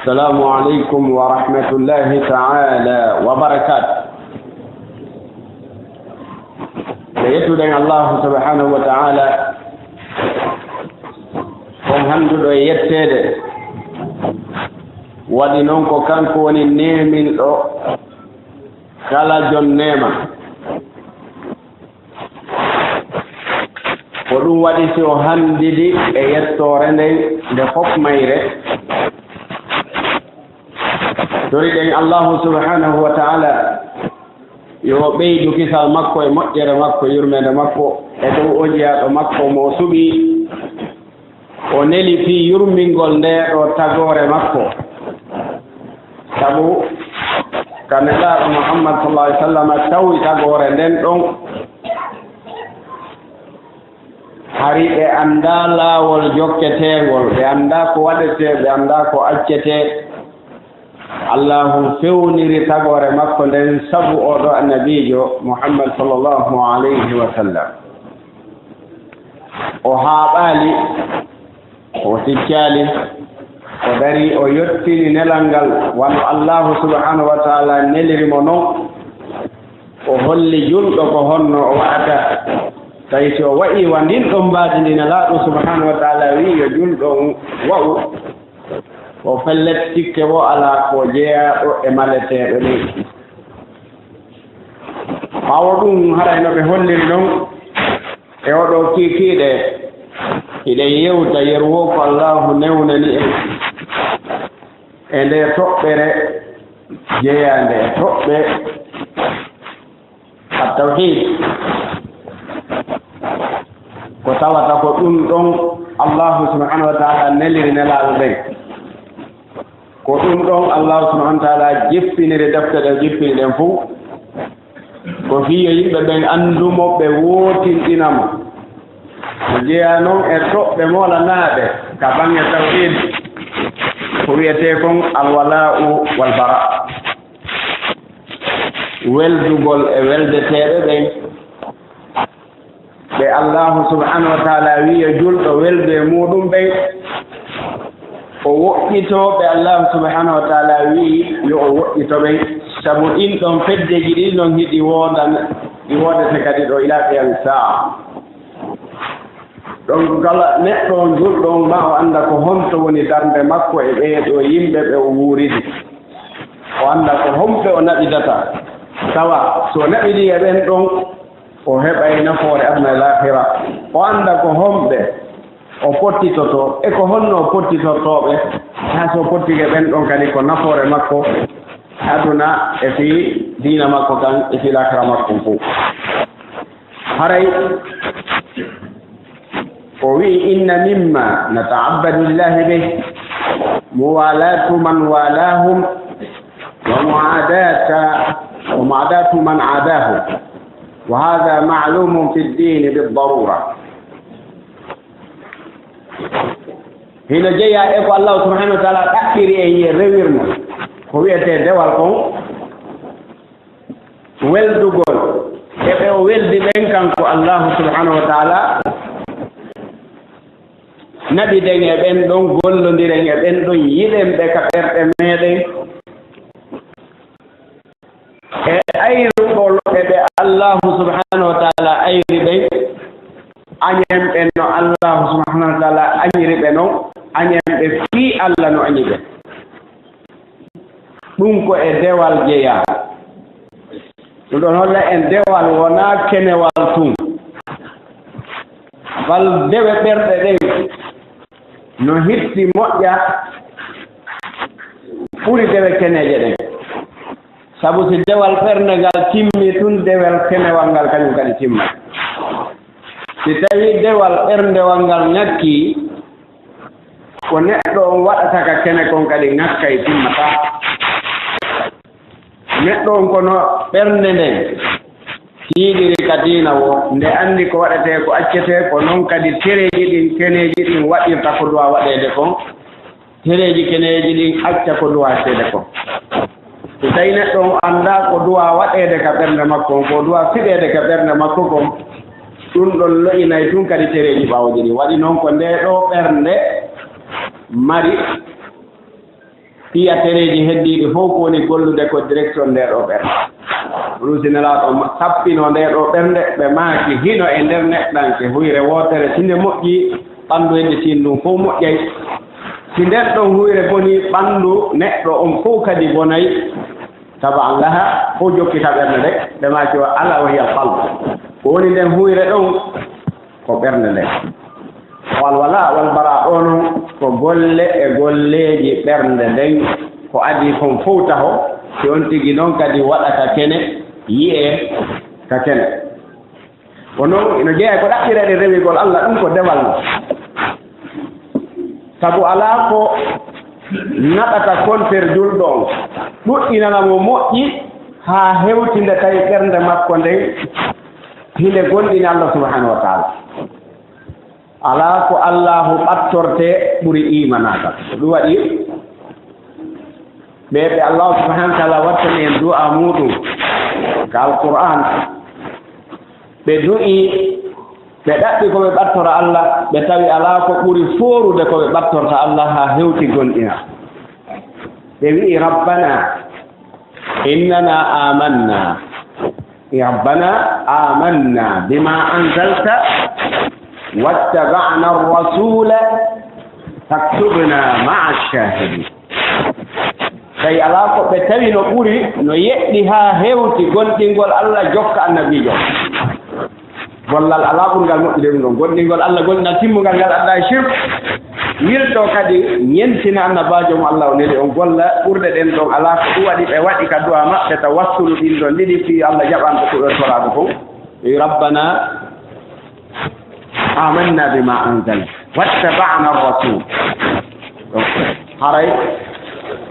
السلام عليكم ورحمة الله تعالى وبركاته. سيدنا الله سبحانه وتعالى الحمد لله يتسد ودينونك كانكو وننيمين kala jon nema ko ɗum waɗi si o handidi e yettore nden nde fof mayre toriɗen allahu subhanahu wa taala yo ɓeydu kisal makko e moƴƴere makko yurmede makko e dow o jiyaɗo makko mo suɓi o neli fi yurmingol nde ɗo tagore makko sabu kanelaɗo Muhammad sallallahu alaihi wasallam tawi tagore nden ɗon hari ɓe anda laawol jokketegol ɓe anda ko waɗete ɓe anda ko accete allahu fewniri tagore makko nden sabu oɗo annabijo Muhammad sallallahu alaihi wasallam o haaɓali o siccali o dari o yottini nelal ngal wano allahu subhanahu wa taala nelirimo noon o holli julɗo ko honno o waɗata tawi so o waɗi wa ndin ɗon mbaadi ndi nelaaɗo subhanahu wa taala wi yo julɗo wa'u o fellet tikke wo alaa ko jeeyaɗo e maleteeɗo ni ɓaawo ɗum harayno ɓe holliri noon e oɗo kiikiiɗe hiɗen yewta yerwo ko allahu newnani en e nde toɓɓere jeeyande e toɓɓe attawhid ko tawata ko ɗum ɗon allahu subhanahu wa taala neliri nelaaɗo ɓen ko ɗum ɗon allahu subhanahu wa taala jippiniri defte ɗe jippini ɗen fuu ko fiyo yimɓe ɓen anndumo ɓe wootinɗinamo ko jeeya noon e toɓɓe moolanaaɓe ka baŋnge tawhid ko wiyete kon alwala'u wal bara weldugol e weldeteɓe ɓen ɓe allahu subhanahu wa taala wiya julɗo weldu e muɗum ɓen o woɗɗitoɓe allahu subhanahu wa taala wi yo o woɗɗito ɓen sabu ɗin ɗon feddeji ɗin ɗon hiɗi ɗi wodete kadi ɗo ila qiyam saa donc kala neɗɗo on julɗo ma o annda ko honto woni darde makko e ɓeeɗo yimɓe ɓe o wuuridi o annda ko homɓe o naɓidata tawa so naɓidi e ɓen ɗon o heɓay nafoore aduna e lahira o annda ko homɓe o pottitoto e ko honno o pottitotoɓe haa so pottike ɓen ɗon kadi ko nafoore makko aduna e fi diina makko kan e fi lahira makko fof haray ووي إن مما نتعبد الله به موالاة من والاهم ومعاداة من عاداه وهذا معلوم في الدين بالضرورة. هنا جاء إخوة الله سبحانه وتعالى تأكير أي ريرنا هو يتدوالكم ولدقول إخوة ولد بينكم الله سبحانه وتعالى naɓi ɗen e ɓen ɗon gollodiren e ɓen ɗon yiɗen ɓe ka ɓerɗe meɗen e ayruɓol e ɓe allahu subhanahu wa taala ayri ɓen añen ɓe no allahu subhanahu wa taala añiri ɓe noon añen ɓe fii allah no añi ɓe ɗum ko e dewal jeeya ɗum ɗon holla en dewal wona kenewal tun bal dewe ɓerɗe ɗen no hitti moƴƴa ɓuri dewe keneje ɗen sabu si dewal ɓernde ngal timmi tun dewal kenewal ngal kañum kadi timma si tawi dewal ɓerndewal ngal ŋakki ko neɗɗo on waɗata ka kene kon kadi ŋakkay timmata neɗɗo on kono ɓernde nden tiiɗiri ka diina wo nde anndi ko waɗetee ko accetee ko noon kadi tereeji ɗin keneeji ɗin waɗirta ko duwa waɗeede kon tereeji keneeji ɗin acca ko duwa seede kon so tawi neɗɗo on anndaa ko duwa waɗeede ka ɓernde makko ko duwa fiɗeede ka ɓernde makko kon ɗum ɗon lo'inay tun kadi tereeji ɓaawji ɗin waɗi noon ko nde ɗo ɓernde mari iya tereji heddiɗi fof ko woni gollude ko direction nder ɗo ɓernde rusinelaɗo sappino nder ɗo ɓernde ɓe maaki hino e nder neɗɗanke huyre wootere sinde moƴƴi ɓanndu hedde tin ɗum fof moƴƴay si nden ɗon huyre boni ɓanndu neɗɗo on fof kadi bonayi sabu allaha fof jokkita ɓernde nde ɓe maaki o ala o hiya qalb ko woni nden huyre ɗon ko ɓernde nde wal wala wal bara ɗo noon ko golle e golleeji ɓernde nden ko adi kon fof taho si on tigi noon kadi waɗa ka kene yi'e ka kene ko noon ino jeeya ko ɗaɓɓireɗe rewigol Allah ɗum ko dewal no sabu alaa ko naɗata kontere julɗo on ɗuɗɗinana mo moƴƴi haa hewtinde tawi ɓernde makko nden hinde gonɗini Allah subhanahu wa taala alaa ko allahu ɓattorte ɓuri imanagal ɗum waɗi ɓeɓe allahu subhanahu wa taala wattani en du'a muɗum ka alqur'an ɓe du'i ɓe ɗaɓɓi ko ɓe ɓattora Allah ɓe tawi alaa ko ɓuri foorude ko ɓe ɓattorta Allah haa hewti gonɗina ɓe wi'i rabbana innana amanna rabbana amanna bima anzalta wattaba'na ar-rasula faktubna ma'a ash-shahidin tawi alaa ko ɓe tawi no ɓuri no yeɗɗi haa hewti gonɗingol Allah jokka annabijo gollal alaa ɓurgal moƴƴude ɗum ɗon gonɗingol Allah gonɗinal timmugal ngal adda e shirk wirɗo kadi ñentina annabajo mo Allah o neli on golla ɓurde ɗen ɗon alaa ko ɗum waɗi ɓe waɗi ka du'a maɓɓe tawassulu ɗin ɗon ɗiɗi fi Allah jaɓan ko ɗo toraɗo fof rabbana amanna bima anzal wattaba'na ar-rasul haray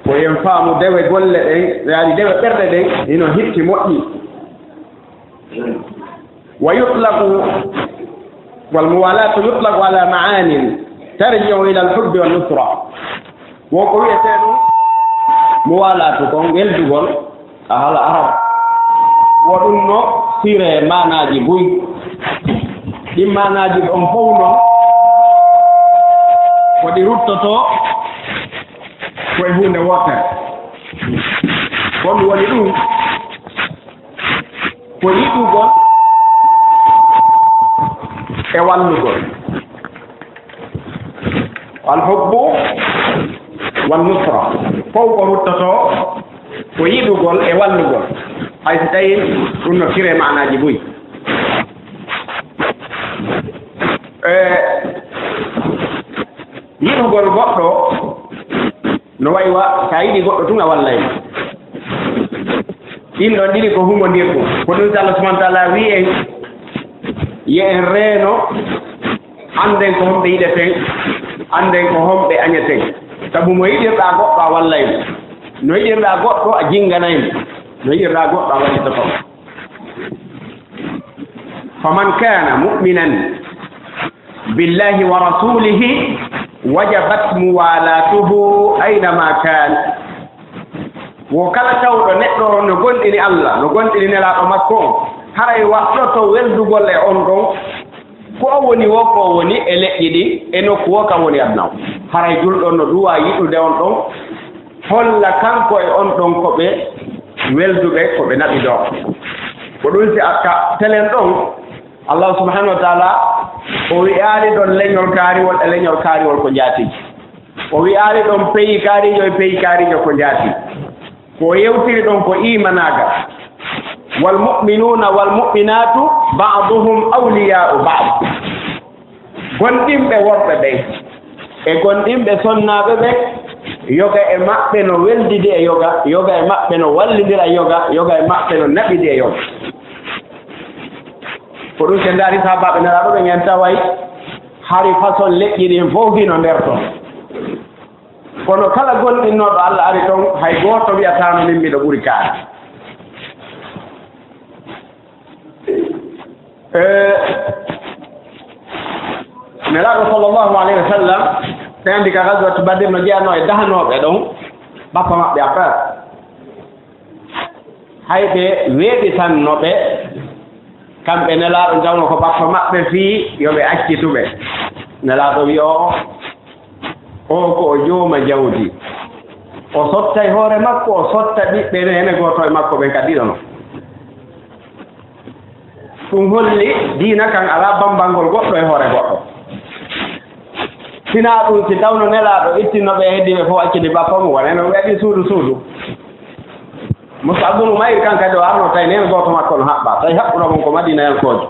ko yen faamu dewe golle ɗen yaani dewe ɓerɗe ɗen ino hitti moƴƴi wa yutlaqu wal muwalatu yutlaqu ala ma'anin tarji'u ila al-hubbi wan nusra wo ko wiyete ɗum muwalatu kon weldugol a hala arab wo ɗum no sire manaji buy ɗin manaji ɗon fof noon ko ɗi ruttoto koye hunde wotere ko ɗum woni ɗum ko yiɗugol e wallugol alhubbu wan nusra fof ko ruttoto ko yiɗugol e wallugol hay so tawi ɗum no sire manaji buy yiɗugol goɗɗo no waywa sa yiɗi goɗɗo tun a wallaymo ɗin ɗon ɗiɗi ko humondirɗum ko ɗum so Allah subahana taala wi en ye en reeno annden ko homɓe yiɗeten annden ko homɓe añeten sabu mo yiɗirɗaa goɗɗo a wallaymo no yiɗirɗaa goɗɗo a jinganaymo no yiɗirɗaa goɗɗo a waɗitoto faman kana mu'minan billahi wa rasulihi wajabat muwalatuhu aynama kana wo kala tawɗo neɗɗo no gonɗini Allah no gonɗini nelaaɗo makko on haray waɗɗoto weldugol e on ɗon ko o woni wo ko woni e leƴƴi ɗi e nokku wo kam woni adnaw haray julɗon no duwa yiɗude on ɗon holla kanko e on ɗon ko ɓe welduɓe ko ɓe naɓi ɗo ko ɗum si akka telen ɗon Allah subhanahu wa taala o wi'aali ɗon leñol kaariwol e leñol kaariwol ko jaatiji o wi'aali ɗon peyi kaarijo e peyi kaarijo ko jaati ko yewtiri ɗon ko imanaga wal mu'minuna wal mu'minatu ba'duhum awliya'u ba'd gonɗinɓe worɓe ɓen e gonɗinɓe sonnaaɓe ɓen yoga e maɓɓe no weldidi e yoga yoga e maɓɓe no wallidira yoga yoga e maɓɓe no naɓidi e yoga ko ɗum se ndaari sahabaɓe neraɗo ɓe en taway hari façon leƴƴi ɗin fof hino nder toon kono kala gonɗinnoɗo Allah ari toon hay gooto wiyatano min miɗo ɓuri kaari neraɗo sallllahu alayhi wa sallam ɓe anndi ka gaswatu badir no jeeyatno e dahanoɓe ɗon bappa maɓɓe a peur hay ɓe weeɗitanno ɓe kamɓe nelaaɗo jawno ko bappa maɓɓe fii yo ɓe accituɓe nelaaɗo wi o ko o jooma jawdi o sottay hoore makko o sotta ɓiɓɓe ene gooto e makko ɓen kadi ɗiɗono ɗum holli diina kan alaa bambangol goɗɗo e hoore goɗɗo sinaa ɗum si tawno nelaaɗo ittinno ɓe heddiɓe fof accidi bappa mum wona eno waɗi suudu musa abdoul mayri kan kadi o arno tawi nene gooto makko no haɓɓa tawi haɓɓuɗo mon ko madina elkoojo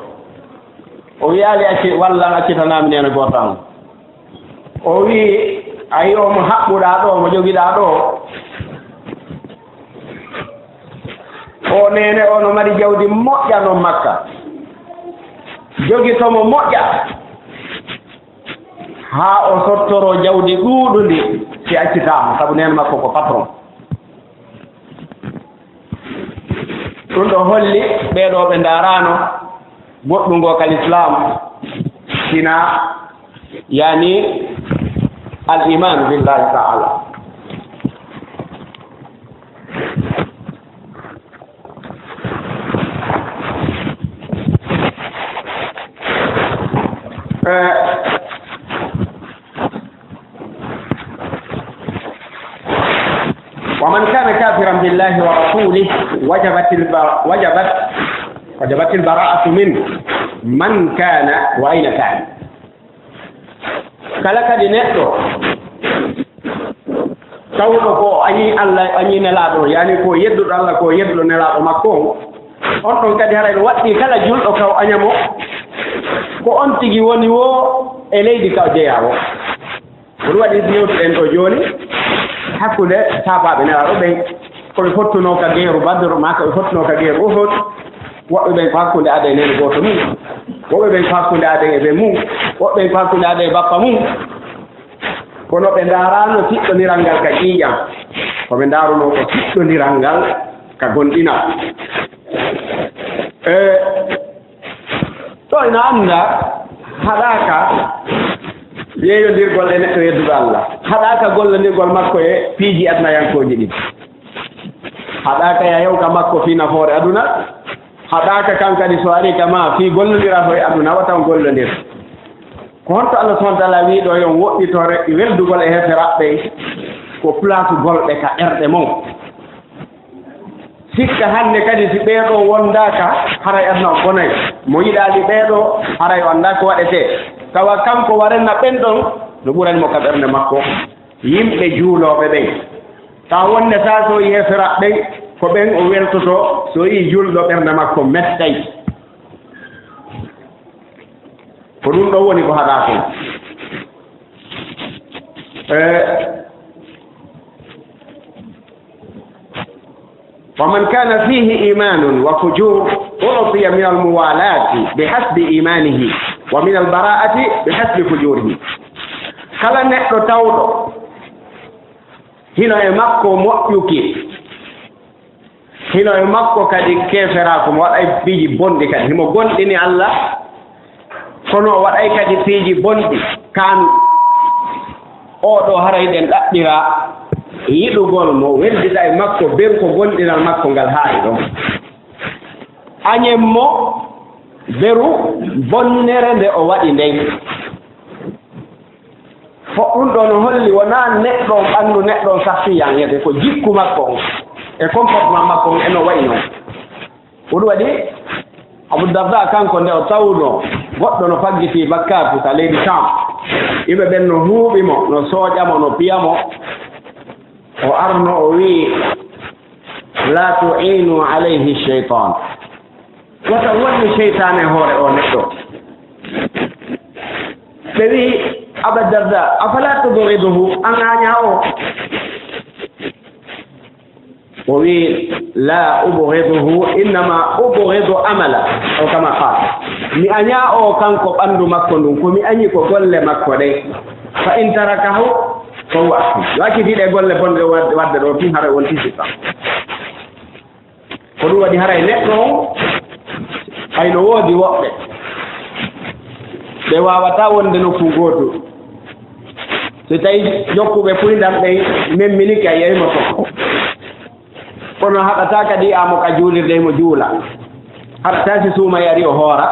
o wiyaali acci wallan accitanaami nene gooto am o wii a yi omo haɓɓuɗaa ɗo mo jogiɗaa ɗo o nene o no mari jawdi moƴƴa noon makka jogi tomo moƴƴa haa o sottoro jawdi ɗuuɗundi si accitaama sabu nene makko ko patron ɗum ɗo holli ɓeeɗo ɓe ndaaraano goɗɗungo kal islam sina yani al iman billahi taala ومن كان كافرا بالله ورسوله وجبت البراءة منه من كان وأين كان kala kadi neɗɗo tawɗo ko añi Allah añi nelaaɗo yani ko yedduɗo Allah ko yedduɗo nelaaɗo makko on ɗon kadi haray no waɗɗi kala julɗo kaw añamo ko on tigi woni wo e leydi kaw jeyaa o ɗum waɗi yewtuɗen ɗo jooni hakkunde saabaaɓe nelaaɗo ɓen koɓe fottunoo ka geeru badru ma koɓe fottunoo ka geeru uhud woɓɓe ɓen ko hakkunde aada e nene gooto mum woɓɓe ɓen ko hakkunde aada e ɓe mum woɓɓe ɓen ko hakkunde aada e bappa mum kono ɓe ndaaraano tiɗɗoniral ngal ka ƴiiƴam ko ɓe ndaarunoo ko tiɗɗoniral ngal ka gonɗinal ɗo ina annda haɗaaka yeeyondirgol e neɗɗo yedduɗo Allah haɗaaka gollondirgol makko e piiji adnayankooji ɗi haɗaaka ya hewka makko fii nafoore aduna haɗaaka kan kadi so arii ka ma fii gollondira to e aduna watan gollondir ko honto Allah subahana taala wii ɗo yon woɗɗitore weldugol e hefe raɓɓe ko place golɓe ka ɓerɗe mon sikka hannde kadi si ɓeeɗo wondaaka haray aduna o bonay mo yiɗaali ɓeeɗo haray o anndaa ko waɗetee tawa kanko warenna ɓen ɗon no ɓurani mo ka ɓernde makko yimɓe juulooɓe ɓen taw wonde taa so yi hefe raɓɓe ko ɓen o weltoto so yii julɗo ɓernde makko mettay ko ɗum ɗo woni ko haɗaa kon ومن كان فيه إيمان وفجور أعطي من الموالاة بحسب إيمانه ومن البراءة بحسب فجوره kala neɗɗo tawɗo hino e makko moƴƴuki hino e makko kadi keeferaako mo waɗay piiji bonɗi kadi himo gonɗini Allah kono o waɗay kadi piiji bonɗi kaanu oɗo haray ɗen ɗaɓɓira yiɗugol mo weldiɗa e makko ber ko gonɗinal makko ngal haayi ɗon añen mo beru bonnere nde o waɗi nden fo ɗum ɗo no holli wonaa neɗɗo ɓanndu neɗɗo sahfiyan yete ko jikku makko on e comportement makko on eno wayi noon ko ɗum waɗi abou darda kanko nde o tawno goɗɗo no faggitii bakkatu ka leydi Sham yimɓe ɓen no huuɓimo no sooƴamo no piyamo o arno o wii la tu'inu alayhi cheytan wata wonni cheytane hoore o neɗɗo ɓe wii abou darda afala tubghiduhu an aña o wii la ubghiduhu innama ubghidu amala o kama qal mi aña o kanko ɓanndu makko ndun ko mi añi ko golle makko ɗe fa in tarakahu ko waɗi wakkitiiɗe golle bonɗe wadde ɗo tun haray won tisitta ko ɗum waɗi haray neɗɗo on hayno woodi woɓɓe ɓe waawataa wonde nokku gootu so tawi jokkuɓe puyɗam ɓe memminike a yeyimo to kono haɗataa kadi amo ka juulirde mo juula haɗataa si suuma yari o hoora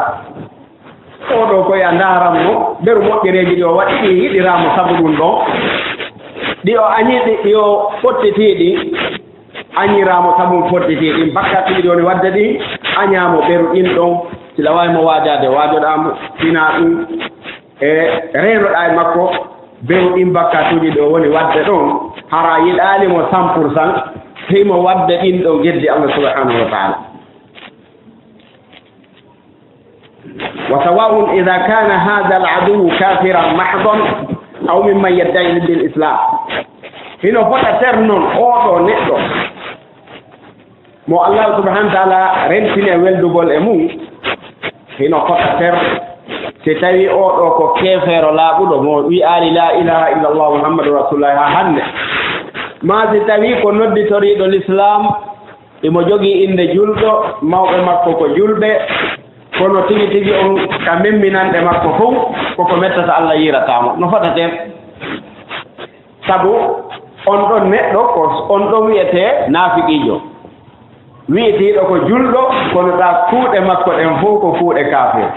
oɗo koye a ndaaranmo beru moƴƴereeji ɗi o waɗi ɗi yiɗiraamo sabu ɗum ɗon ɗi o añiɗi ɗi o fottitiiɗi añiraamo sabum fottitiiɗi bakkatiiɗi woni wadde ɗi añaamo ɓeruɗin ɗon sila wawimo waajade waajoɗaamo finaa ɗum e reenoɗaa e makko ɓeruɗin bakkatuuji ɗo woni wadde ɗon hara yiɗaalimo 100% himo wadde ɗin ɗon geddi Allah subhanahu wa taala وسواء إذا كان هذا العدو كافرا محضا أو ممن يدعي بالإسلام هنا فتر نون أوتو نيتو مو الله سبحانه وتعالى رنتني ولدغول امو هنا فتر سيتاوي أوتو كو كافر لا بودو مو وي آل لا إله إلا الله محمد رسول الله هانne ma sitawi ko nodditoriɗo l'islam imo jogii inde julɗo mawɓe makko ko julɓe kono tigi tigi on ka memminanɗe makko fof koko mettata Allah yiratamo no fotaten sabu on ɗon neɗɗo ko on ɗon wiyete naafiqiijo wiyetiiɗo ko julɗo kono ta kuuɗe makko ɗen fof ko kuuɗe kafir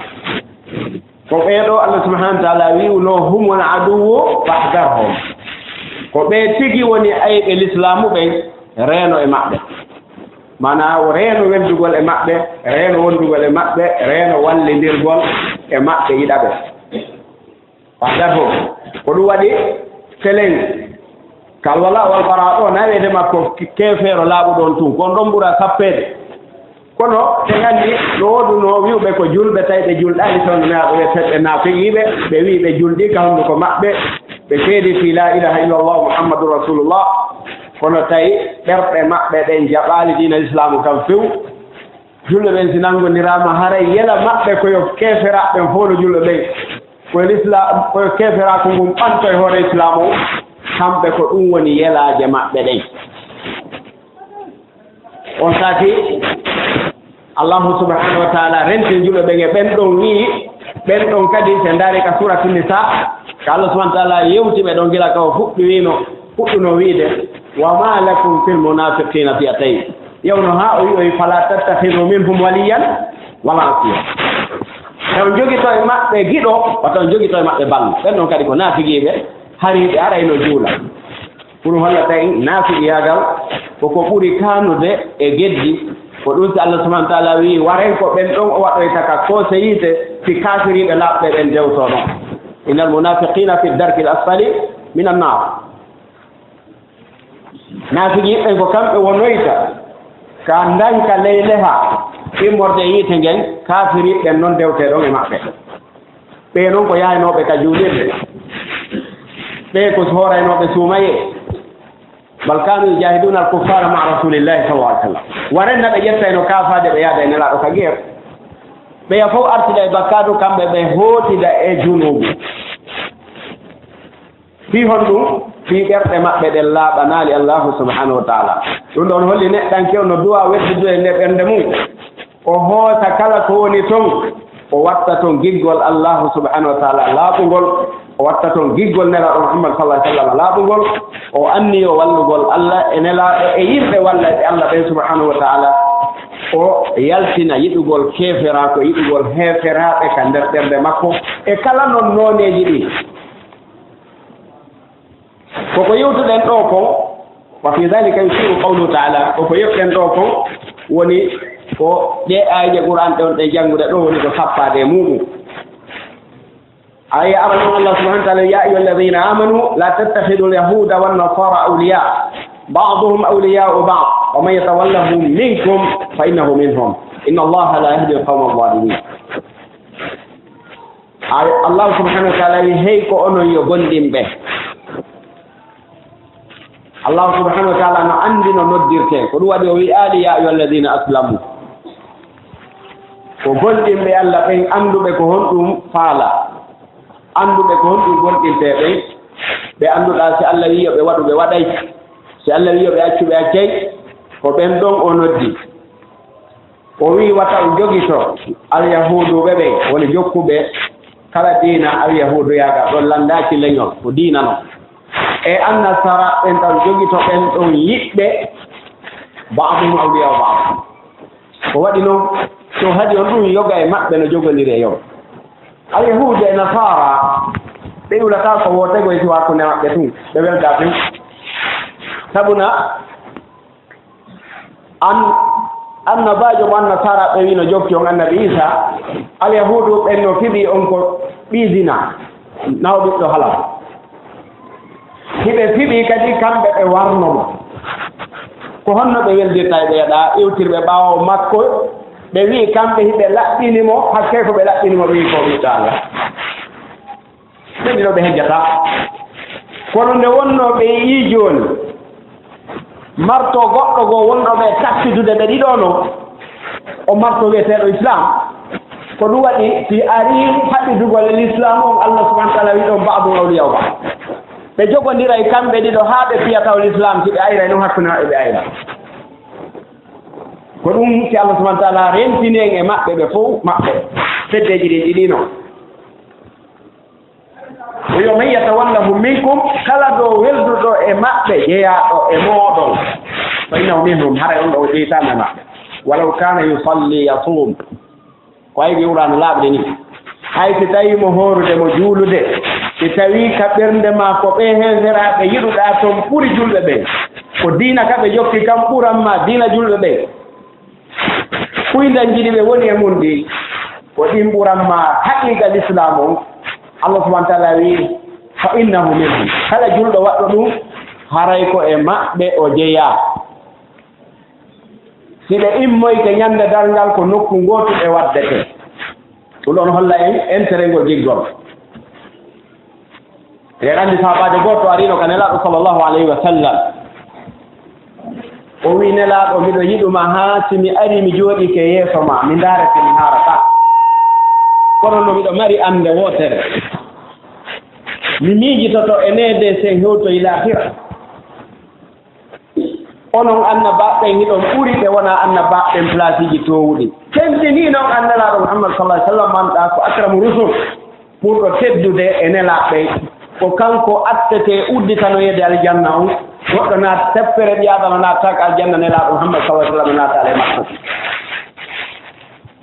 ko ɓeeɗo Allah subhanahu wa taala wi'uno humul aduwu fahdarhum ko ɓe tigi woni ayɓe l'islamu ɓen reeno e maɓɓe mana reeno weldugol e maɓɓe reeno wondugol e maɓɓe reeno wallindirgol e maɓɓe yiɗaɓe fahdarhum ko ɗum waɗi selen kal wala wal bara ɗo na wiyete makko keefeero laaɓuɗon tun kon ɗon ɓura sappeede kono te nganndi ɗo woduno wiwɓe ko julɓe tawi ɓe julɗaani toon naaɓe wiyetee naafiqiiɓe ɓe wii ɓe julɗi ka hunnduko maɓɓe ɓe seedi fi la ilaha illallah muhammadu rasulullah kono tawi ɓerɗe maɓɓe ɗen jaɓaali diina l'islamu kam few julɓe ɓen si nanngondiraama haray yela maɓɓe koyo keeferaɓɓen fof no julɓe ɓen koye l'islam koyo keeferaako ngun ɓanto e hoore islam o kamɓe ko ɗum woni yelaaje maɓɓe ɗen on saati allahu subhanahu wa taala rentin julɓe ɓen e ɓen ɗon wii ɓen ɗon kadi se ndaari ka suratu nisa ka allah subhanahu wa taala yewtiɓe ɗon gila ka o fuɗɗuno wiide wa ma lakum fil munafiqina fiyatayn yewno haa o wi o wi fala tattahidu minhum waliyan wala nasiya e on jogito e maɓɓe giɗo wata on jogito e maɓɓe ballo ɓen ɗon kadi ko naafigiiɓe hariiɓe arayno juula pour hollata en naafigiyagal koko ɓuri kaanude e geddi ko ɗum si allah subahana taala wi waren ko ɓen ɗon o waɗoyta ka conseillité si kafiriɓe laɓɓe ɓen dewto ɗon inna almunafiqina fi darki l asfali min annar naafigiɓɓen ko kamɓe wonoyta ka dañka ley leha immorde yiite ngen kafiriɓɓen noon dewte ɗon e maɓɓe ɓe noon ko yaynooɓe ka juulirde ɓe ko hooraynoɓe suumaye bal kanu yujahiduna al kuffara ma rasulillahi sallallahu alaihi wasallam warenna ɓe ƴettayno kaafaade ɓe yaada e nelaaɗo ka geer ɓeya fof artida e bakkadu kamɓe ɓe hootida e junubu fii hon ɗum fii ɓerɗe maɓɓe ɗen laaɓanaali allahu subhanahu wa taala ɗum ɗon holli neɗɗanke no duwa weddudu e nde ɓernde mum o hoosa kala ko woni toon o watta toon giggol allahu subhanahu wa taala laaɓugol o watta toon giggol nelaaɗo muhammad sallah sallam laaɓugol o anni o wallugol allah e nelaaɗo e yimɓe walla e allah ɓen subhanahu wa taala o yaltina yiɗugol keeferaako yiɗugol heeferaaɓe ka nder ɓernde makko e kala noon nooneeji ɗi koko yewtuɗen ɗo kon wa fi dalika yusiru qawluhu taala koko yewtuɗen ɗo kon woni ko ɗe ayje qur'an ɗon ɗe janngude ɗo woni ko sappaade e muɗum aya arano allah subhanahu wa taala ya ayuha alladina amanu la tattahidu alyahuda wannasara awliya ba'duhum awliyau ba'd wa man yatawallahum minkum fa innahu minhum inna allaha la yahdi alqawma alzalimin allah subhanahu wa taala wi hey ko onon yo gonɗinɓe allah subhanahu wa taala no anndi no noddirte ko ɗum waɗi o wi ali ya ayuha alladina aslamu ko gonɗinɓe allah ɓen annduɓe ko honɗum faala annduɓe ko honɗum gonɗintee ɓen ɓe annduɗaa si allah wiyo ɓe waɗu ɓe waɗay si allah wiyo ɓe accu ɓe accay ko ɓen ɗon o noddi o wii wata o jogito alyahuduɓe ɓen woni jokkuɓe kala diina alyahudu yaaga ɗon lanndaaki leñol ko diina non e annasara ɓen tan jogito ɓen ɗon yiɗɓe ba'duhum awliya o ba'd ko waɗi noon so hadi on ɗum yoga e maɓɓe no jogoniri e yow alyahudu e nasara ɓe ulata ko wotego e siwa ko newaɓɓe tun ɓe welda tun sabuna annabajo mo annasara ɓe wino jokki on annabi isa alyahudu ɓen no fiɓi on ko ɓiidina naw ɓiɗɗo halal hiɓe fiɓi kadi kamɓe ɓe warnomo ko honno ɓe weldirta e ɓeeɗa iwtirɓe ɓaawo makko ɓe wii kamɓe hiɓe laɓɓinimo hakke ko ɓe laɓɓinimo ɓe wii ko ɓiɗɗo Allah ɓe ɗiɗo ɓe hejjata kono nde wonno ɓe yii jooni marto goɗɗo goo wonɗo ɓe takkitude ɓe ɗiɗo no o marto wiyeteeɗo islam ko ɗum waɗi si arii haɓɓidugol l'islam on Allah subahana wa taala wi ɗon baadum awliya o ba ɓe jogondira e kamɓe ɗiɗo haa ɓe piyataw l'islam si ɓe ayra noon hakkunde maɓɓe ɓe ayra ko ɗum si Allah subahana wa taala rentini en e maɓɓe ɓe fof maɓɓe feddeji ɗin ɗiɗino o yo man yatawallahu minkum kala ɗo welduɗo e maɓɓe jeyaɗo e mooɗon fa innahu minhum haray on ɗo o jeytama e maɓɓe walaw kana yusalli yasum ko ay wiwrano laaɓde ni hay si tawi mo horude mo juulude si tawi ka ɓernde ma ko ɓe heeseraɓe yiɗuɗa toon ɓuri julɓe ɓe ko diina ka ɓe jokki kam ɓuranma diina julɓe ɓe ɓuydan jiɗi ɓe woni e mum ɗi ko ɗin ɓuranma haqiqa l'islam on Allah subahana taala wi fa innahu minhum kala julɗo waɗɗo ɗum haray ko e maɓɓe o jeeya si ɓe immoyke ñande darngal ko nokku gootu ɓe waddete ɗum ɗon holla en intérêt ngol jiggol eɗen anndi sahabajo goto arino ka nelaaɗo sallllahu alayhi wa sallam o wi nelaaɗo miɗo yiɗuma haa si mi ari mi jooɗike yeeso ma mi ndaarete mi haarata kono no miɗo mari annde wootere mi miijitoto e neede sen hewtoye lahira onon annabaɓɓen hiɗon ɓuri ɓe wona annabaɓɓen place ji towuɗi tentini noon an nelaaɗo Muhammad sallah ai sallam manɗa ko akramu rusul ɓurɗo teddude e nelaaɓe ko kanko attete udditano yede aljanna on goɗɗo naata teppere ɓi adama naattak aljanna nelaaɗo Muhammad sallah sallam naata e makko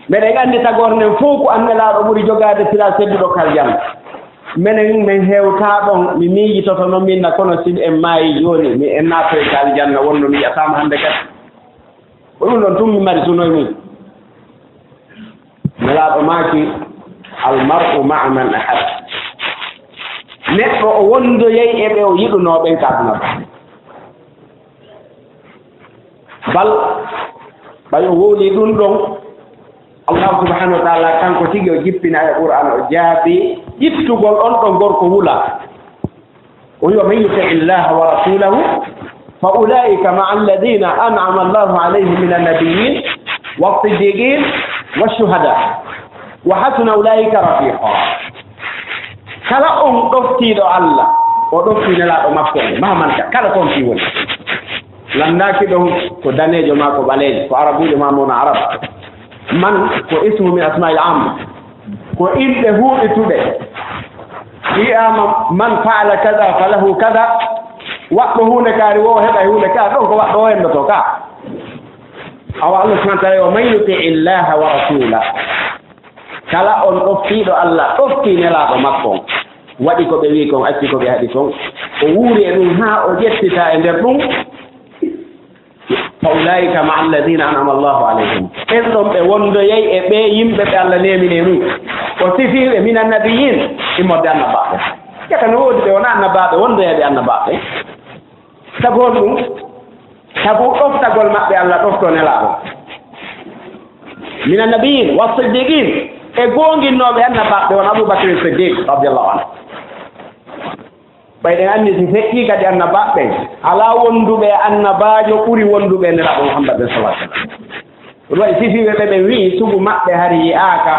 mbeɗen anndi tagore nden fof ko an nelaaɗo ɓuri jogaade place tedduɗo ko aljanna minen min heewtaa ɗon mi miijitoto noon minna kono si en maayi jooni mi en naatoy ko aljanna wonno mi yiyataama hannde kadi ko ɗum ɗon tun mi mari sunoye min nelaaɗo maaki almar'u maa man ahab neɗɗo o wondoyey e ɓe o yiɗunooɓen kaadunata bal ɓay o wowlii ɗum ɗon allahu subahanahu wa taala kanko tigi o jippina e qur'an o jaabi ƴittugol on ɗon gorko wula o wi wa man yuti illaha wa rasulahu fa ulaika maa alladina an'ama allahu alayhim min annabiyin والصديقين والشهداء وحسن أولئك رفيقا kala on ɗoftiiɗo Allah o ɗoftinelaaɗo makko ma man ka kala kon fi woni lanndaki ɗon ko daneejo ma ko ɓaleejo ko arabuujo ma mono arab man ko ismu min asma'il amma ko inɗe huuɗituɗe wiyama man faala kada falahu kada waɗɗo huunde kaari wo heɓa e huunde ka ɗon ko waɗɗo o henndoto ka awa Allah subhanahu wa ta'ala o man yuti illaha wa rasula kala on ɗoftiiɗo Allah ɗoftii nelaaɗo makko waɗi ko ɓe wii kon acci ko ɓe haɗi kon o wuuri e ɗum haa o ƴettita e nder ɗum fa ulaika ma alladina an'ama allahu alayhim ɓen ɗon ɓe wondoyey e ɓe yimɓe ɓe Allah nemine mum o sifiiɓe min annabiyin immorde annabaɓe ƴetta no woodi ɓe wona annabaɓe wondoyeɓe annabaɓe sabu on ɗum sabu ɗoftagol maɓɓe Allah ɗofto nelaaɗo min annabiyin wa siddiqin e goonginnoɓe annabaɓe won aboubacry siddiq radiallahu anhu ɓayɗen anndi si feƴƴii kadi annabaɓe alaa wonduɓe annabaajo ɓuri wonduɓe nelaaɗo Muhammad sallallahu alaihi wasallam ɗum waɗi sifiiɓe ɓe ɓe wii sugu maɓɓe hari yi'aaka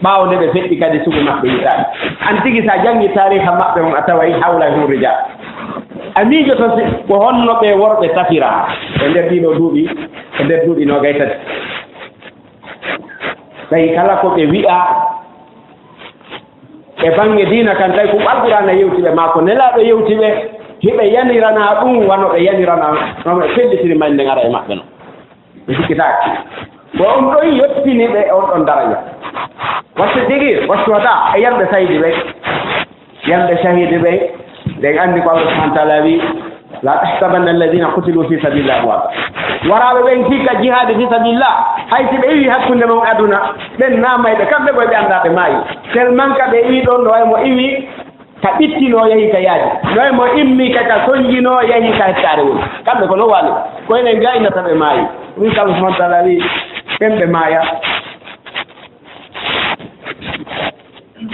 ɓaawo nde ɓe feƴƴi kadi sugu maɓɓe yiɗaani an tigi so a janngii tariha maɓɓe on a taway hawla hu rijal a miijoto ko honno ɓe worɓe safira e nder ɗiɗo duuɓi e nder duuɓi noogay tati tawi kala ko ɓe wi'a e baŋnge diina kan tawi ko ɓalɓurana yewtiɓe maa ko nelaaɗo yewtiɓe hiɓe yanirana ɗum wano ɓe yanirana no ɓe fellitiri mani nden ara e maɓɓe no ɓe sikkitaaki bo on ɗon yottini ɓe on ɗon daraja watte tigi wassuwata e yamɓe saydi ɓe yamɓe shahide ɓe nden anndi ko Allah subahana taala wi la tahsabanna alladina qutilu fi sabilillah amwata waraɓe ɓen hikka jihade fi sabilillah hay si ɓe iwi hakkunde mon aduna ɓen namayɓe kamɓe ɓoye ɓe annda ɓe maayi tellement ka ɓe iwi ɗon no way mo iwi ka ɓittino yehi ka yaaji no way mo immi kaka soñjino yehi ka hettare woni kamɓe ko no wali koyenen ga innata ɓe maayi ɗum ko Allah subahana taala wi ɓen ɓe maaya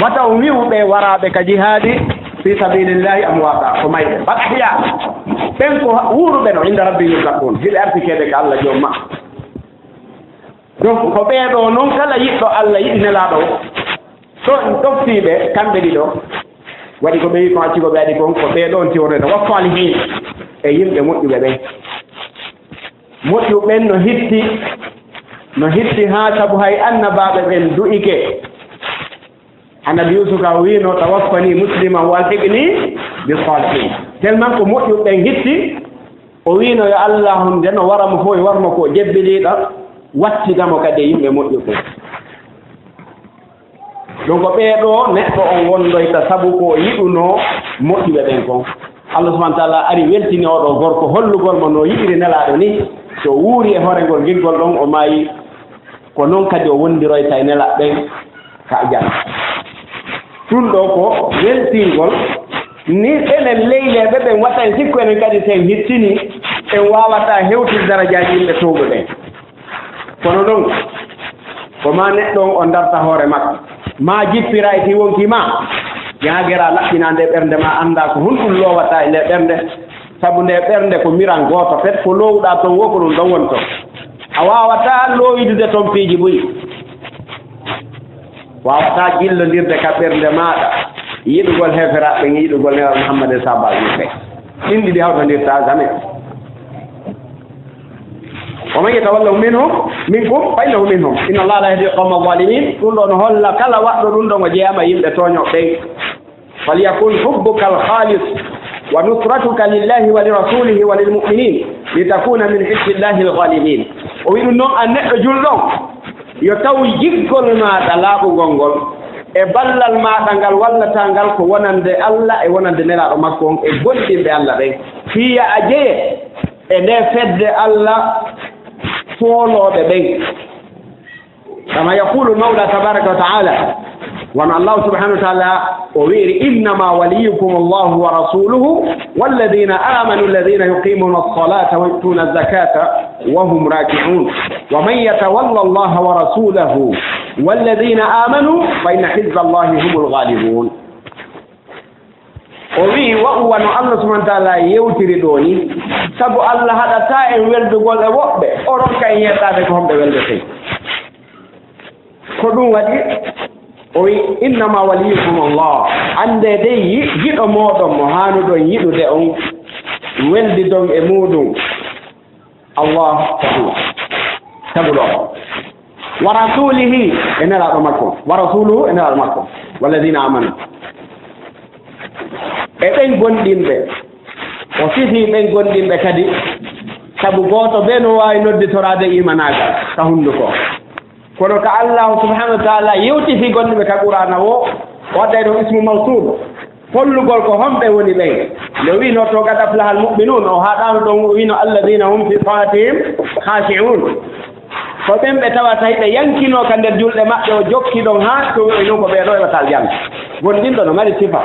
wata o wiwɓe waraɓe ka jihadi fi sabilillahi amwata ko mayɓe bat hiya ɓen ko wuuruɓe no inda rabbi yurzaqun hiɓe artikeɓe ko Allah joom ma donc ko ɓeeɗo noon kala yiɗɗo Allah yiɗi nelaaɗo so en toftiɓe kamɓe ɗiɗo waɗi ko ɓe wi ko acciko ɓe aɗi kon ko ɓeeɗon tiworrede waffali hin e yimɓe moƴƴuɓe ɓen moƴƴuɓen no hitti haa sabu hay annabaɓe ɓen du'ike annabi yusufa wino tawaffani musliman walhiqni bi salihin tellement ko moƴƴuɓen hitti o wino yo Allah nde no waramo fof e warmo ko jebbiliɗo wattigamo kadi e yimɓe moƴƴuɓe donc ɓeeɗo neɗɗo on wondoyta sabu ko yiɗuno moƴƴuɓe ɓen kon Allah subahana taala ari weltini oɗo gorko hollugol mo no yiɗiri nelaaɗo ni so wuuri e hoorengol giggol ɗon o maayi ko noon kadi o wondiroyta e nelaɓe ɓen ka jana ɗum ɗo ko weltingol ni enen leyleɓe ɓen watta en sikku enen kadi sen hittini en wawata hewtude darajaji yimɓe towɓe ɓen kono noon koma neɗɗo on o darta hoore makko ma jippira e ti wonkima yaagera laɓɓina nde ɓernde ma annda ko honɗum lowata e nde ɓernde sabu nde ɓernde ko miran gooto fet ko lowɗa toon wo ko ɗum ɗon woni toon a wawata lowidude toon piiji ɓuyi wawata jillondirde ka ɓernde maɗa yiɗugol heferaɓe yiɗugol newal Muhammad e sahaba yimɓe ɗin ɗiɗi hawtondirta jamais wa man yatawallahu minkum fa innahu minhum inna allaha la yahdi qawma zalimin ɗum ɗo no holla kala waɗɗo ɗum ɗon o jeeyama yimɓe toño ɓen falyakun hubbuka alhalis wa nusratuka lillahi wa lirasulihi wa lilmuminin litakuna min hizbillahi alghalibin o wi ɗum noon a neɗɗo julɗon yo taw jiggol maɗa laaɓugol ngol e ballal maɗa ngal wallata ngal ko wonande Allah e wonande nelaɗo makko on e gonɗinɓe Allah ɓen fiya a jeye e nde fedde Allah fooloɓe ɓen kama yaqulu mawla tabaraka wa taala wono Allah subhanahu wa taala o wiiri innama waliyukum allahu wa rasuluhu walladina amanu alladina yuqimuna alsalata wa yu'tuna azakata wa hum raki'un wa man yatawalla allaha wa rasulahu walladina amanu fa inna hizba allahi humul ghalibun o wi wa'u wano Allah subhanahu wa taala yewtiri ɗo ni sabu Allah haɗata en weldugol e woɓɓe oɗon kay yettade ko homɓe weldete ko ɗum waɗi o wi innama waliyukum Allah ande dey yiɗo moɗon mo hanuɗon yiɗude on weldidon e muɗum Allah sabu ɗo wa rasulihi e nelaɗo makko wa rasuluhu e nelaɗo makko walladina amanu e ɓen gonɗinɓe o sifi ɓen gonɗinɓe kadi sabu gooto ɓe no waawi nodditorade imanagal ka hunnduko kono ko Allah subhanahu wa taala yewtifi gonɗiɓe ka qur'ana o wadday ɗon ismu mawsul hollugol ko homɓe woni ɓen nde wino to qad aflaha almu'minun o haɗano ɗon wino alladina hum fi salatihim khashi'un ko ɓen ɓe tawata hiɓe yankino ka nder julɗe maɓɓe o jokki ɗon ha to wi noon ko ɓeeɗo eɓatal jam gonɗinɗo no mari sifa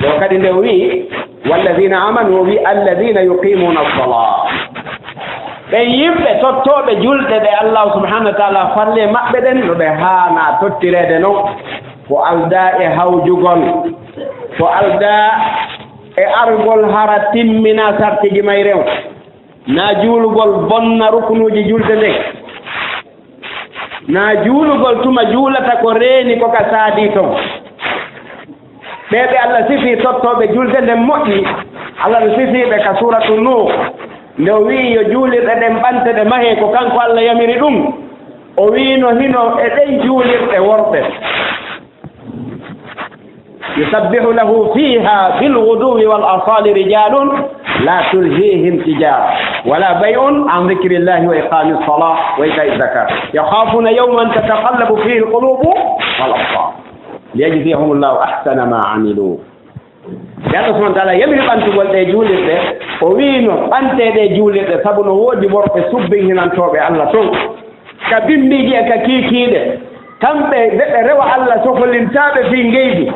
o kadi nde wi walladina amanu o wi alladina yuqimuna alsalat ɓen yimɓe tottoɓe julɗe ɗe Allah subhanahu wa taala falle maɓɓe ɗen no ɓe haana tottirede noon ko alda e hawjugol ko alda e argol hara timmina sartiji may rew na juulugol bonna rukunuji julde nden na juulugol tuma juulata ko reeni ko ka saadi toon ɓeɓe Allah sifi tottoɓe julde nden moƴƴi Allah no sifiɓe ka suratu Nuh nde o wi yo juulirɗe ɗen ɓanteɗe mahe ko kanko Allah yamiri ɗum o wino hino e ɗen juulirɗe worɓe yusabbihu lahu fiha bilguduwi wal asali rijalun la tulhihim tijara wala bay'un an dhikrillahi wa iqami ssalah wa ita'i zakat yakhafuna yawman tataqallabu fihi alqulubu wal absar liyajziyahumullahu ahsana ma amilu yalla subhanahu wa ta'ala yamiri ɓantugol ɗe juulirɗe o wiino ɓanteɗe juulirɗe sabu no woodi worɓe subbin hinantoɓe Allah toon ka bimbiji e ka kiikiiɗe kamɓe ɓe rewa Allah sohlintaɓe fi ngeydi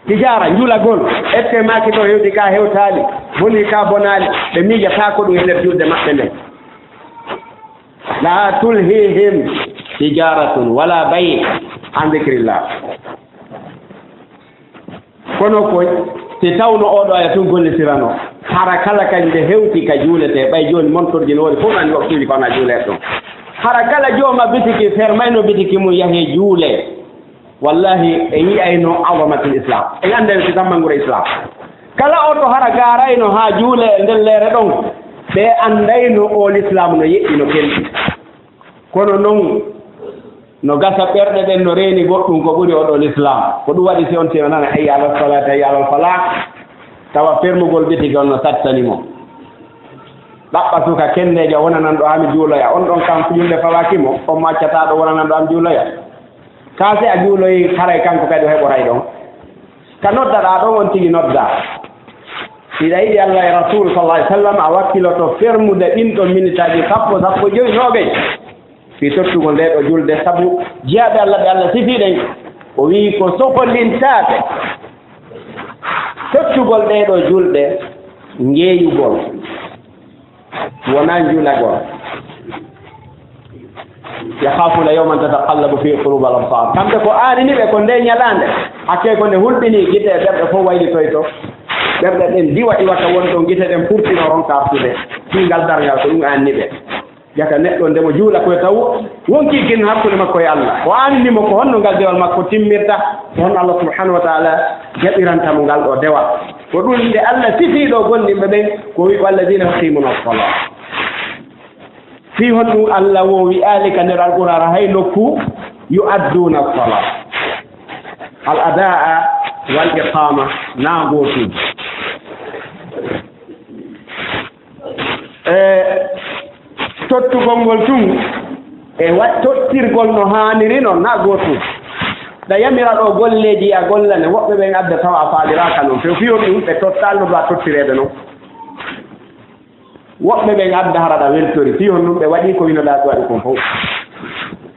tijara njulagol ette maki ɗo hewɗi ka hewtali boni ka bonali ɓe miijata ko ɗum e nder julde maɓɓe nden la tulhihim tijaratun wala bay an dhikrillah kono koy si tawno oɗo aya tun gollitirano hara kala kañde hewti ka juulete ɓay joni montorji no woni fof andi waktuji kona juulet ɗon hara kala jooma bitiki fermayno bitiki mum yahe juule wallahi e yiyayno azamatul islam e ande si tammangure islam kala oto hara garayno ha juule nden leere ɗon ɓe andayno o l'islam no yeƴƴi no kelɗi kono noon no gasa ɓerɗe ɗen no reeni goɗɗum ko ɓuri oɗo l'islam ko ɗum waɗi si on tino nana hayya alal salat hayya alal falah tawa fermugol bitigol no sattanimo ɗaɓɓa suka kennejo wonanan ɗo hami juuloya on ɗon kam julde fawakimo on maccataɗo wonanan ɗo hami juuloya kaase a juuloyi haray kanko kadi o heɓoray ɗon ka noddaɗa ɗon on tigi nodda siɗa yiɗi Allah e rasul sallallahu alih w sallam a wakkiloto fermude ɗin ɗon minitaji sappo joyi noɓey fi tottugol nde ɗo julde sabu jeyaɓe Allah ɓe Allah sifiɗen o wii ko soholintaɓe tottugol ɗe ɗo julɗe ngeeyugol wona juulagol yakhafuna yawman tataqallabu fi qulubi al-absar kamɓe ko aaniniɓe ko nde ñalande hakke ko nde hulɓini gite ɓerɗe fof waylitoy to ɓerɗe ɗen diwa iwata won ɗon gite ɗen purtino ronka artude fiingal dargal ko ɗum aanniɓe jaka neɗɗo ndemo juula koye taw wonki kin hakkude makko e Allah o aaninimo ko honno ngal dewal makko timmirta ko honno Allah subhanahu wa ta'ala jaɓirantamo ngal ɗo dewal ko ɗum nde Allah sifiiɗo gonɗinɓe ɓen ko wi walladina yuqimuna as-salat fi hon ɗum Allah wo wi'ali ka nder alqur'ana hay nokku yu'adduna as-salat al adaa wal iqama na gootuji tottugol ngol tun e tottirgol no haaniri noon na gootuji da yamira ɗo golleji a gollane woɓɓe ɓen adda tawa a faaliraka noon to fiyon ɗum ɓe tottalno ɗo a tottireede noon woɓɓe ɓen adda haraɗa weltori fiyon ɗum ɓe waɗi ko winoɗa ɗo waɗi kon fof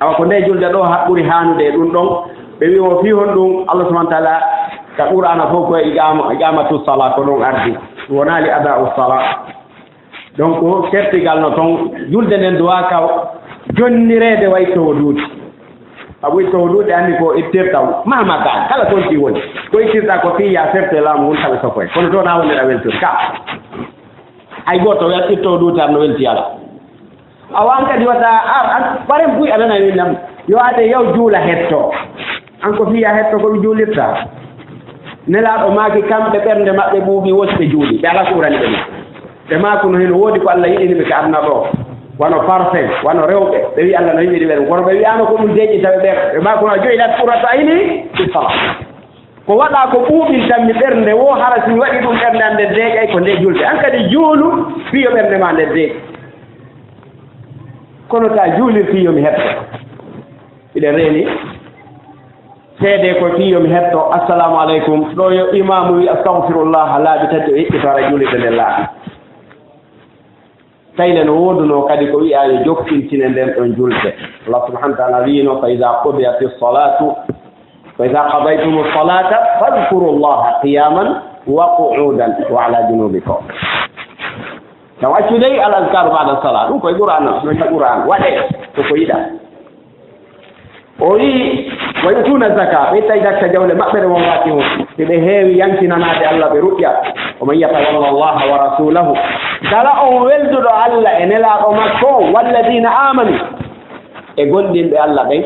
awa ko nde julde ɗo ɓuri haanude e ɗum ɗon ɓe wi o fihon ɗum Allah subahana taala ka qur'ana fof koye iqamatu sala ko ɗon ardi wonali ada'u sala donc kertigal no toon julde nden duwa ka jonnirede way towduude a ɓoyi towduude anndi ko ittirtaw mamaga kala toon ti woni ko ittirta ko fiya ferte laamu won taɓe sokoye kono toon ha wonneɗa weltori ka hay gooto ittoo duutar no welti ala awa an kadi wata an ɓaren buy alana winnam yo ade yaw juula hetto an ko fiya hetto ko ɗum juulirta nelaaɗo maaki kamɓe ɓernde maɓɓe ɓuuɓi wosɓe juuli ɓe ala ko ɓurani ɓe ɓe maako no heno woodi ko Allah yiɗini ɓe ko adna ɗo wano parfait wano rewɓe ɓe wi Allah no yiɗiri ɓen kono ɓe wiyano ko ɗum deƴƴitaɓe ɓe maako no joyilat ɓurata ayni fi sala ko waɗa ko ɓuuɓin tanmi ɓernde wo hara si waɗi ɗum ɓernde an nder deeƴay ko nde julde an kadi juulu fiyo ɓernde ma nder deeƴi kono ta juulir fiyo mi hetto iɗen reeni seede ko fiyo mi hetto assalamu aleykum ɗo yo imamu wi astahfirullah laaɓi tati o yeƴƴitara juulirde nden laaɓi tayle no wooduno kadi ko wi'a yo jokkintine nden ɗon julde Allah subhanahu wa ta'ala wiino fa ida qudiyati salatu وإذا قضيتم الصلاة فاذكروا الله قياما وقعودا وعلى جنوبكم توجدي الأذكار بعد الصلاة نقول القرآن نقول القرآن وده تقيدا ويؤتون الزكاة إذا تجاوز مقبل ومواتهم بهاوي يمكن نادي الله برؤيا ومن يتولى الله ورسوله قال ولد الله إن لا أمكم والذين آمنوا يقول دين الله بين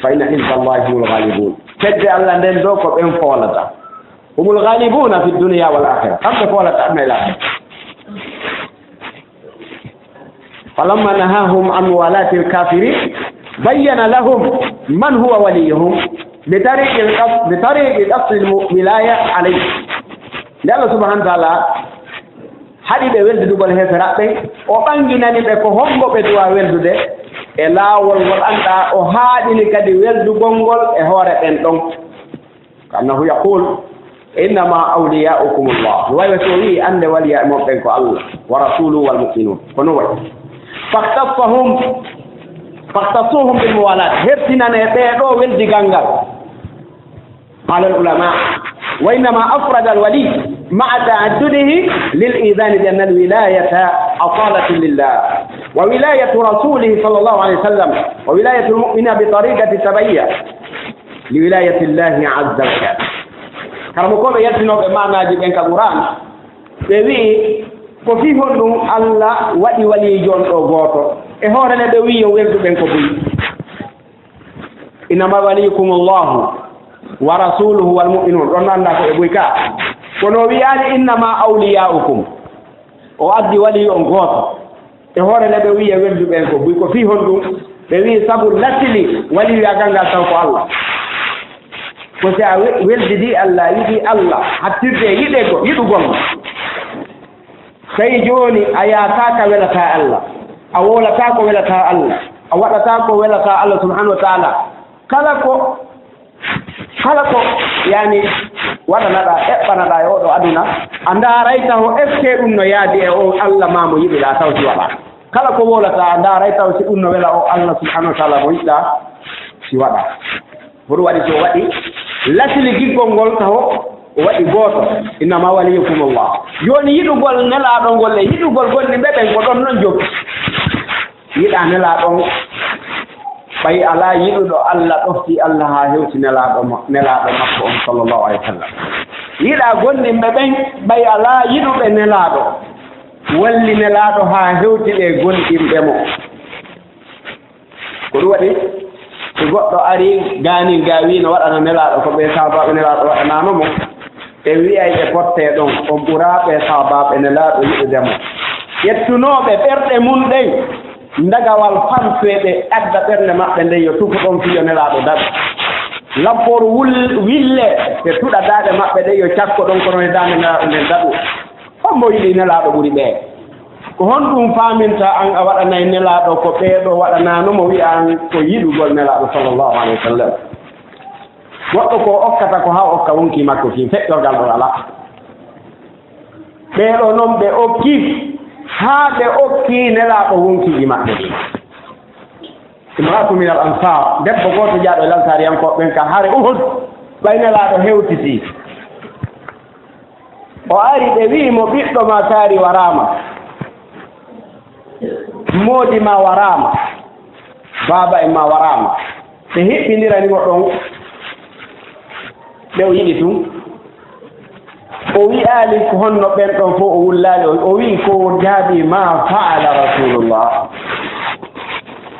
فإن حزب الله هم الغالبون كد الله ندن دوكو بين فولتا هم الغالبون في الدنيا والآخرة كم فولتا أبنى الآخرة فلما نهاهم عن موالاة الكافرين بين لهم من هو وليهم بطريق الأصل الولاية عليه الله سبحانه وتعالى haɗi ɓe weldude gol heferaaɓe o ɓanginani ɓe ko hombo ɓe duwa weldude e laawol ngol anndaa o haaɗini kadi weldugol ngol e hoore ɓen ɗon annahu yaqul innama awliyaukum llah wayi so wii annde waliya e mon ɓen ko allah wa rasuluhu wal muminun ko non wayi faktasuhum bil muwalat hertinane ɓeeɗo weldigal ngal qala al ulama wa innama afrada al wali ma'a ta'addudihi lil idani bi anna al wilayata asalatun lillah wa wilayatu rasulihi sallallahu alayhi wa sallam wa wilayatu al mu'mina bi tariqati tabayya li wilayati llahi azza wa jalla karamo ko ɓe yaltinoɓe manaji ɓen ka qur'an ɓe wii ko fii hon ɗum allah waɗi walijon ɗo gooto e hoorene ɓe wii yo welduɓen ko buyi innama waliyukum llahu wa rasuluhu wal muminun ɗon annda ko e buy ka kono wiyaani innama awliyaukum o addi wali on gooto e hoorene ɓe wii e welduɓen ko buy ko fii hon ɗum ɓe wii sabu latili wali wiyagal ngal taw ko allah ko si a weldidi allah yiɗi allah hattirde yiɗugol ma tawi jooni a yaataka welata allah a wolata ko welata allah a waɗata ko welata allah subhanahu wa taala kala ko yani waɗanaɗa eɓɓanaɗa e oɗo aduna a ndaarayta ho est ce que ɗum no yaadi e o allah ma mo yiɗiɗa taw si waɗa kala ko wolata a ndaarayta o si ɗum no wela o allah subhanahu wa taala mo yiɗɗa si waɗa hoɗum waɗi so waɗi lasili giggol ngol taw o waɗi gooto innama waliyukum llah jooni yiɗugol nelaaɗo ngol e yiɗugol gonɗi mbeɓen ko ɗon noon jogi yiɗa nelaaɗon ɓay alaa yiɗuɗo allah ɗofti allah haa hewti nelaaɗo makko on sallllahu alayhi wa sallam yiɗa gonɗi mbeɓen ɓay alaa yiɗuɓe nelaaɗo walli nelaaɗo haa hewtiɗe gonɗimɓe mo ko ɗum waɗi so goɗɗo ari gaani ga wi no waɗana nelaaɗo ko ɓe sabaɓe nelaaɗo waɗananomo ɓe wiyay ɓe potte ɗon on ɓuraaɓe sabaɓe nelaaɗo yiɗudemo ƴettunooɓe ɓerɗe mum ɗen ndagawal fanfeeɓe adda ɓernde maɓɓe nden yo tufu ɗon fiyo nelaaɗo daɗi labboru wille ɓe tuɗa daaɗe maɓɓe ɗen yo cakko ɗon kono e daande nelaaɗo nden daɗu hombo yiɗi nelaaɗo ɓuri ɓee ko honɗum faaminta an a waɗanay nelaaɗo ko ɓeeɗo waɗanaano wiya an ko yiɗugol nelaaɗo sallllahu alayhi wa sallam goɗɗo ko okkata ko haa okka wonki makko ki feƴƴorgal ɗo alaa ɓeeɗo noon ɓe okki haa ɓe okki nelaaɗo wonkiji maɓɓe ɗi imratu min al ansar debbo gooto jaaɗo e lansariyankoɓe ɓen ka hare uhud ɓay nelaaɗo hewtiti o ari ɓe wiimo ɓiɗɗo ma taari waraama moodi ma waraama baaba en ma waraama ɓe hiɓɓindiranimo ɗon ɓe o yiɗi tun o wi'aali ko honno ɓen ɗon fof o wullaali o wii ko jaabi ma faala rasulullah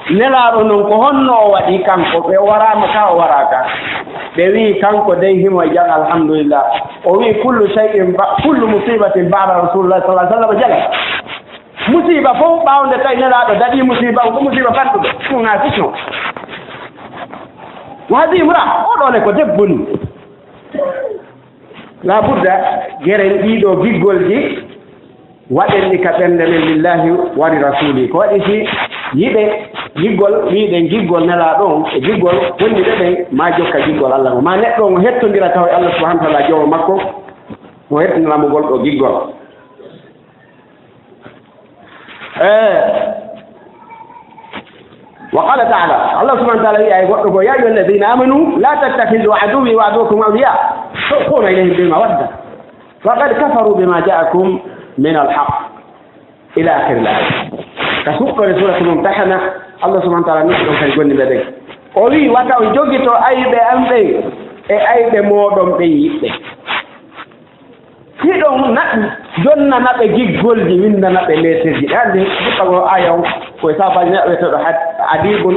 nelaaɗo noon ko honno o waɗi kanko ɓe waraama ka o waraaka ɓe wii kanko dey himo jang alhamdulillah o wii kullu musibatin ba'da rasulullah sallallahu alaihi wasallam jala musiba fof ɓawnde tawi nelaaɗo daɗii musiba ko musiba fanɗuɗo ɗum haa fiction wahadi imra oɗone ko debbo ni la budda geren ɗiɗo giggolji waɗen ɗi ka ɓernde men lillahi wari rasuli ko waɗi si yiɓe giggol wiɗen giggol nelaaɗo on e giggol wondiɓe ɓen ma jokka giggol allah mo ma neɗɗo mo hettondira taw e allah subahanahu wa taala jowo makko mo hettinamugol ɗo giggol وقال تعالى الله سبحانه وتعالى يا أيها الذين آمنوا لا تتخذوا عدوي وعدوكم أولياء تلقون إليهم بالمودة فقد كفروا بما جاءكم من الحق إلى آخر الآية كسوق لسورة الممتحنة الله سبحانه وتعالى نسأل كيقول لبدك أولي وكاو جوجتو أيبه أمبي أيبه مودم بيبه hiɗon naɓi jonna naɓe giggolji winda naɓe letterji ɗande ɗuɗɗago aya o koye sabaji naɓe toɗo adibun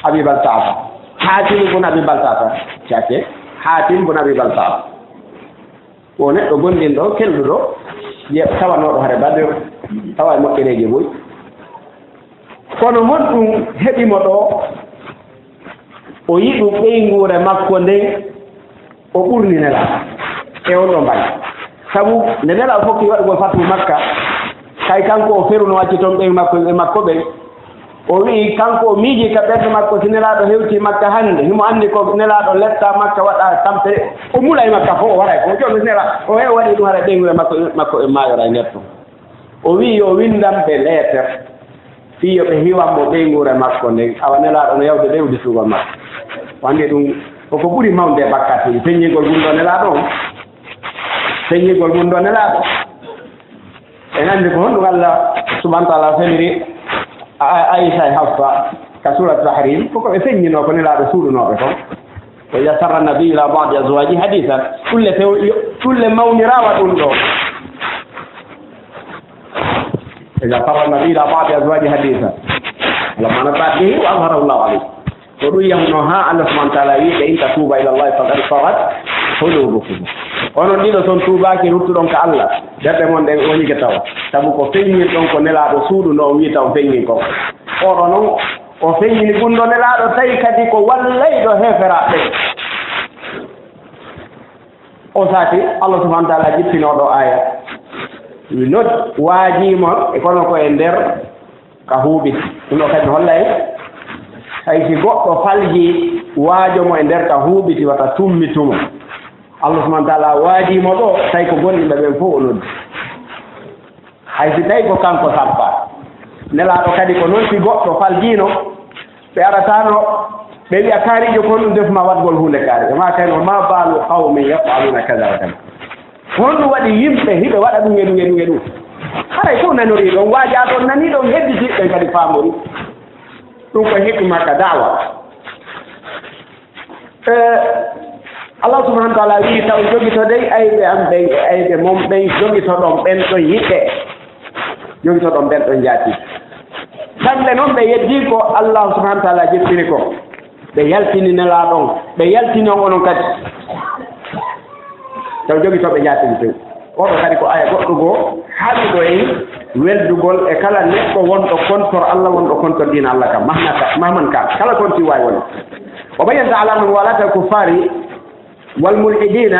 abi baltata hatim bun abi baltata cake hatim bun abi baltata o neɗɗo gonɗin ɗo kelɗuɗo tawanoɗo haare badr tawa e moƴƴereji boy kono honɗum heɓimo ɗo o yiɗu ɓeynguure makko nden o ɓurni nela e on ɗo mbayi sabu nde nela fokki waɗugol fatu makka kay kanko o feruno wacci toon ɓen makko ɓen o wi kanko miiji ka ɓerde makko si nelaaɗo hewti makka hannde himo anndi ko nelaaɗo letta makka waɗa tampere o mula e makka fof o waɗay ko joni nela o he waɗi ɗum haɗa ɗengude makko e maayora e nder ton o wi yo windamɓe lettere fiyo ɓe hiwanmo ɓeygure makko nden awa nelaaɗo no yawde ɗewdi sugol makko wande ɗum koko ɓuri mawde bakkatuji feññigol mum ɗo nelaaɗo on feññigol mum ɗo nelaaɗo en anndi ko honɗum Allah subahana taala femiri Aisha e Hafsa ka surat Tahrim koko ɓe feññino ko nelaaɗo suuɗunooɓe kon wa ida sarra nabiyu ila badi azwaji hadisan ɗulle mawnirawa ɗum ɗo ida sarra nabiyu ila badi azwaji hadisan lamana baɗɗihi wa azharahu llahu alayh ko ɗum yahno ha Allah subahana taala wiɓe in tatuuba ila llahi faqad sagat qulubukum onon ɗiɗo toon tuubaaki ruttuɗon ka Allah derɗe mon ɗen woni ke tawa sabu ko feññin ɗon ko nelaaɗo suudu no o wi taw feññin ko oɗo noon o feññini ɗum ɗo nelaaɗo tawi kadi ko wallayɗo heferaɓe o saati Allah subahana taala jippinoɗo aya not waajima e kono ko e nder ka huuɓi ɗum ɗo kadi hollay hay si goɗɗo falji waajomo e nder ka huuɓiti wata tummituma Allah subahana taala waajimo ɗo tawi ko gonɗiɓe ɓen fof o noddi hay si tawi ko kanko sappa nelaaɗo kadi ko noon si goɗɗo faljino ɓe aratano ɓe wiya kaarijo kon ɗum defma waɗgol hunde kaari ma kayno ma baalu qawmin yafaluna kada wa kada honɗum waɗi yimɓe hiɓe waɗa ɗum e ɗum e ɗum e ɗum haray fof nanori ɗon waaja ɗon nani ɗon hedditiɓɓe kadi faamori ɗum ko hikma ka dawa Allah subahana taala wi taw jogito dey ayɓe am ɓen e ayɓe mom ɓen jogito ɗon ɓen ɗon yiɗɓe jogito ɗon ɓen ɗon jaati kamɓe noon ɓe yeddi ko Allah subahana taala jettiri ko ɓe yaltini nelaaɗon ɓe yaltini on onon kadi taw jogitoɓe jaatini tew oɗo kadi ko aya goɗɗo goo haɗuɗo en weldugol e kala neɗɗo wonɗo kontor Allah wonɗo kontor dina Allah kam mahman ka kala konti wawi woni o ɓayanta ala man walata kuffari والملحدين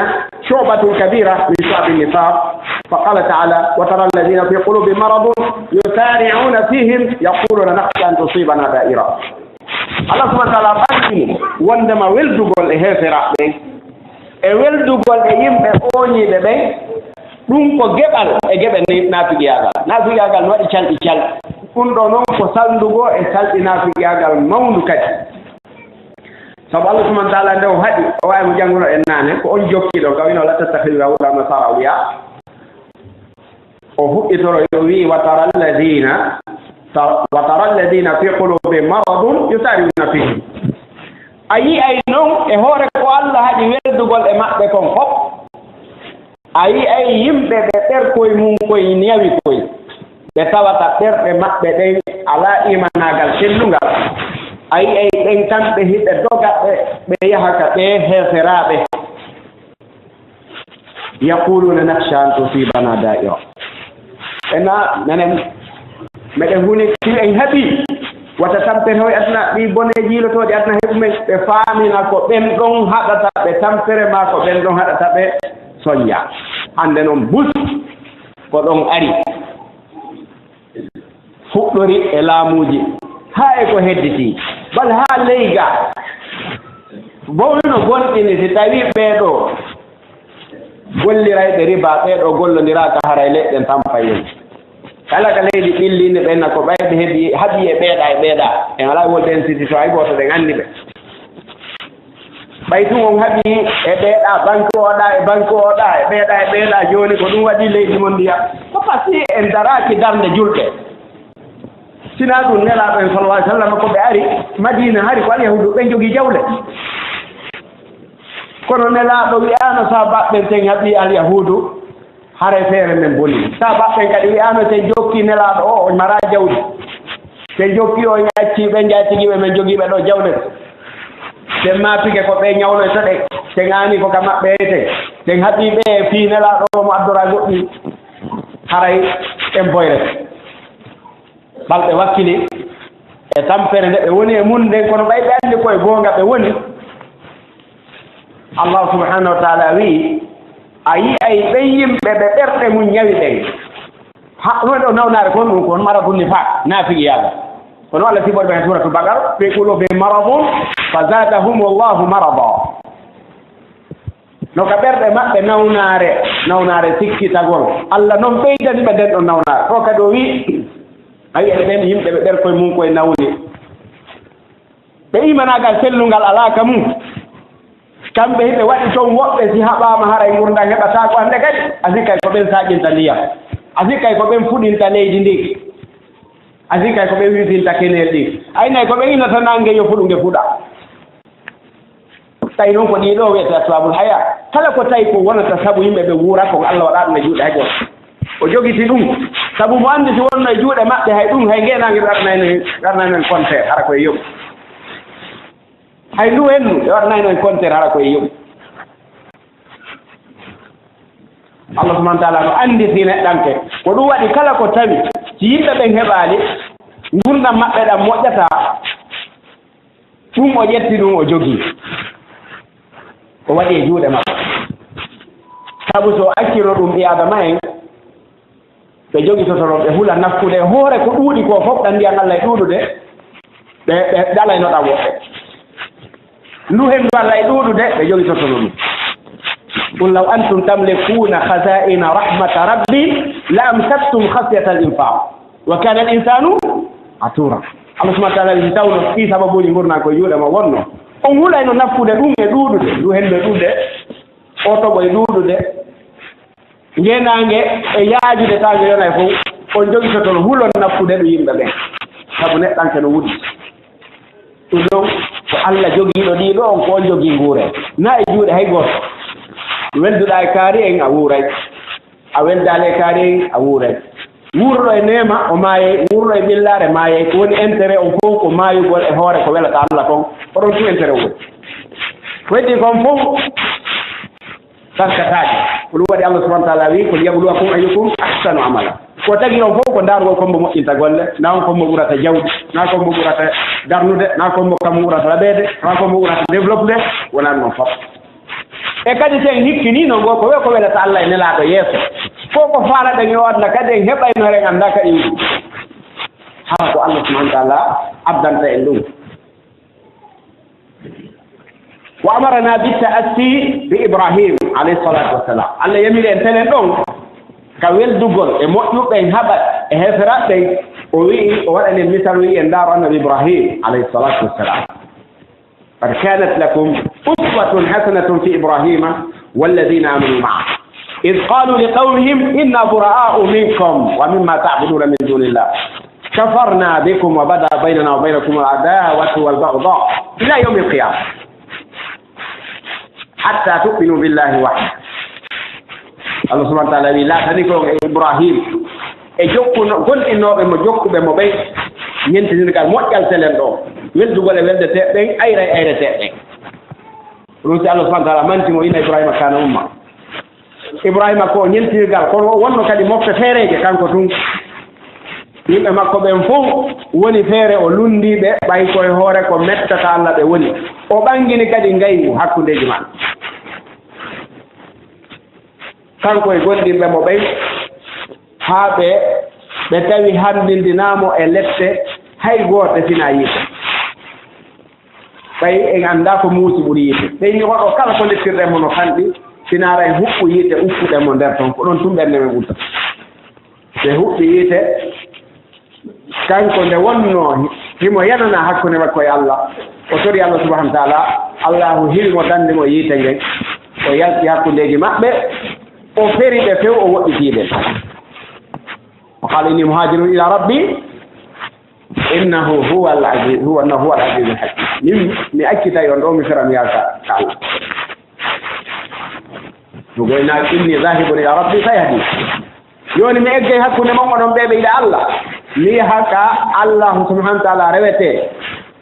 شعبة كبيرة من شعب النفاق فقال تعالى وترى الذين في قلوبهم مرض يسارعون فيهم يقولون نخشى أن تصيبنا دائرة الله سبحانه وتعالى قال وندما ولدغول هفراɓe e weldugol e yimɓe ooñiɓe ɓen ɗum ko geɓal e geɓe naafigiyagal no waɗi calɗi cal ɗum ɗo noon ko saldugo e salɗi naafigiyagal mawndu kadi sabu Allah subahana taala nde o haɗi o wawi mo jannguno en naane ko on jokkiɗo ka wino la tattahidu yahuda nasara awliya o fuɗɗitoro yo wi wa tara alladina fi qulubihim maradun yusariuna fihim a yi ay noon e hoore ko Allah haɗi weldugol e maɓɓe kon fof a yi ay yimɓe ɓe ɓerkoye mum koye newi koye ɓe tawata ɓerɗe maɓɓe ɗen ala imanagal sellungal a yi ay ɓen kamɓe hiɓe dogaɓe ɓe yahaka ɓe heferaɓe yaquluna nakhsha an tusibana da'ira ena nanen meɗen huni si en heeɓi wata tampere hoye aduna ɗi bone jiilotoɗi aduna heɓumen ɓe faamina ko ɓen ɗon haɗata ɓe tampere ma ko ɓen ɗon haɗata ɓe soña hande noon bus ko ɗon ari fuɗɗori e laamuji haa e ko hedditi bal haa leyga bowino gonɗini si tawi ɓeeɗo gollirayɓe riba ɓeeɗo gollondiraka haray leɗɗen tampayen kala ka leydi ɓillinde ɓenna ko ɓayɓe haɓi e ɓeeɗa en ala wolde en siti so hay goto ɗen anndi ɓe ɓay tun on haɓi e ɓeeɗa banque oɗa e banque oɗa e ɓeeɗa jooni ko ɗum waɗi leydi mon ndiya ko pasi en daraki darde julɓe sina ɗum nelaaɗo en sallallahu alih w sallam ko ɓe ari madina hari ko alyahudu ɓen jogii jawle kono nelaaɗo wi'aano sa baɓɓen ten haɓi alyahudu hare feere men boni sa baɓɓen kadi wi'aano ten jokki nelaaɗo o mara jawdi ten jokki o ñacci ɓe jaatigiɓe men jogiiɓe ɗo jawle ten maapike ko ɓe ñawloyta ɗe ten aani ko ka maɓɓe ten ten haɓiɓe e fii nelaaɗo o mo addora goɗɗi haray en boyre balɓe wakkili e tampere nde ɓe woni e mun nden kono ɓay ɓe anndi koye goonga ɓe woni Allah subhanahu wa taala wii a yi ay ɓen yimɓe ɓe ɓerɗe mum ñawi ɓen ɗum ɗo nawnaare kon ɗum kon mara bunni faa naafigi yaaga kono Allah sibol be suratul baqara fi qulubihim maradun fazadahumullahu marada no ka berde mabbe nawnare sikkitagol Allah non beydani be den do nawnare ko ka do wi ay en yimbe be der koy mun koy nawni be imanagal sellungal alaka mum kambe hibe wadi ton wobbe si habama haray gurda hebata ko ande kadi azikay ko ben sajinta liya azikay ko ben fudinta leydi ndi azikay ko ben witinta kenel di ayna ko ben inata nange yo fudunge fuda tay non ko di do wete asbabul haya kala ko tay ko wonata sabu yimbe be wura ko Allah wada na juude hajo o jogiti dum sabu mo andi si wonno juude mabbe hay dum hay ngenangi garnaynen konte hara ko yob hay lu en garnaynen konte hara ko yob Allah subhanahu wa ta'ala no andi si neddanke ko dum wadi kala ko tawi ci yimbe ben hebali ngurdam mabbe dam mojjata dum o yetti dum o jogi ko waɗi e juuɗe maɓɓe sabu so acciro ɗum ɓi adama en ɓe jogitotoɗon ɓe hula nafkude hoore ko ɗuuɗi ko fof ɗan ndiyan Allah e ɗuuɗude ɓe ɗalaynoɗa woɓɓe ndu henndu Allah e ɗuuɗude ɓe jogitotono ɗum qul law antum tamlikuna khaza'ina rahmata rabbi la amsaktum khasiyata al infaq wa kana al insanu atura Allah subhanahu wa ta'ala wi tawno ɗi sababuji gurna koye juuɗe ma wonno on hulayno nafkude ɗum e ɗuuɗude ndu henndu e ɗuuɗe o toɓo e ɗuuɗude ngenange e yaajude taage yona fof on jogitoton hulon nafkude ɗo yimɓe ɓen sabu neɗɗanke no wuɗi ɗum ɗon ko Allah jogiiɗo ɗiɗo on ko on jogii nguure na e juuɗe hay goto welduɗa e kaari en a wuuray a weldaali e kaari en a wuuray wuurɗo e neema o maayey wuurɗo e ɓillaare maayey ko woni intérêt on fof ko maayugol e hoore ko welata Allah kon oɗon tu intérêt woni ko heddi kon fof taskataaje ko ɗum waɗi Allah subahana taala wi kol yabluwakum ayyukum ahsanu amala ko tagi on fof ko ndaarugol kombo moƴƴinta golle na on kombo ɓurata jawdi na kombo ɓurata darnude na kombo kam ɓurata laɓeede na kombo ɓurata développede wonani noon fof e kadi sen hikkiniino ngo ko we ko welata Allah e nelaaɗo yeeso fof ko faalaɗen e wadna kadi en heɓayno ren annda ka iwdi haa ko Allah subahana taala abdanta en ɗum wa amarana bita'assi bi ibrahim alayhi salatu wassalam Allah yamiri en tenen ɗon ka weldugol e moƴƴuɓe en haɓa e heferaɓɓen o wi'i o waɗanen misal wi'i en ndaaro annabi ibrahim alayhi salatu wassalam قد كانت لكم أسوة حسنة في إبراهيم والذين آمنوا معه إذ قالوا لقومهم إنا براء منكم ومما تعبدون من دون الله كفرنا بكم وبدا بيننا وبينكم العداوة والبغضاء إلى يوم القيامة حتى تؤمنوا بالله وحده الله سبحانه وتعالى لا تنكروا إبراهيم قل إنه مجوك بمبين ينتظر قال موكل سلم دو weldu gole welde teɓɓen ayre teɓɓen ɗum si Allah subahana taala mantimo ina ibrahima kana umma ibrahima ko ñentirgal kono wonno kadi mofta feereje kanko tun yimɓe makko ɓen fof woni feere o lundiɓe ɓay koye hoore ko mettata Allah ɓe woni o ɓangini kadi ngaygu hakkundeji maɓɓe kanko e gonɗinɓe mo ɓen haa ɓe tawi hanndindinamo e lette hay goote sina yiite ɓay en annda ko muusi ɓuri yiite ɓeyni oɗo kala ko lettirɗemo no fanɗi sinara en huɓɓu yiite uffuɗemo nder toon ko ɗon tumɓernde men ɓurta ɓe huɓɓi yiite kanko nde wonno himo yanana hakkunde makko e Allah o tori Allah subahana wa taala allahu hirimo dandemo yiite ngen o yalti hakkundeji maɓɓe o feri ɓe few o woɗɗitiiɓe o qala inni muhajirun ila rabbi innahu huwa al-aziz huwa al-aziz al-hakim mi akkita yon ɗo mi feram yaaka ka Allah to goyna inni zahibun ila rabbi sayahdi yoni mi eggay hakkunde mon oɗon ɓeɓe ila Allah mi haka Allah subhanahu wa ta'ala rewete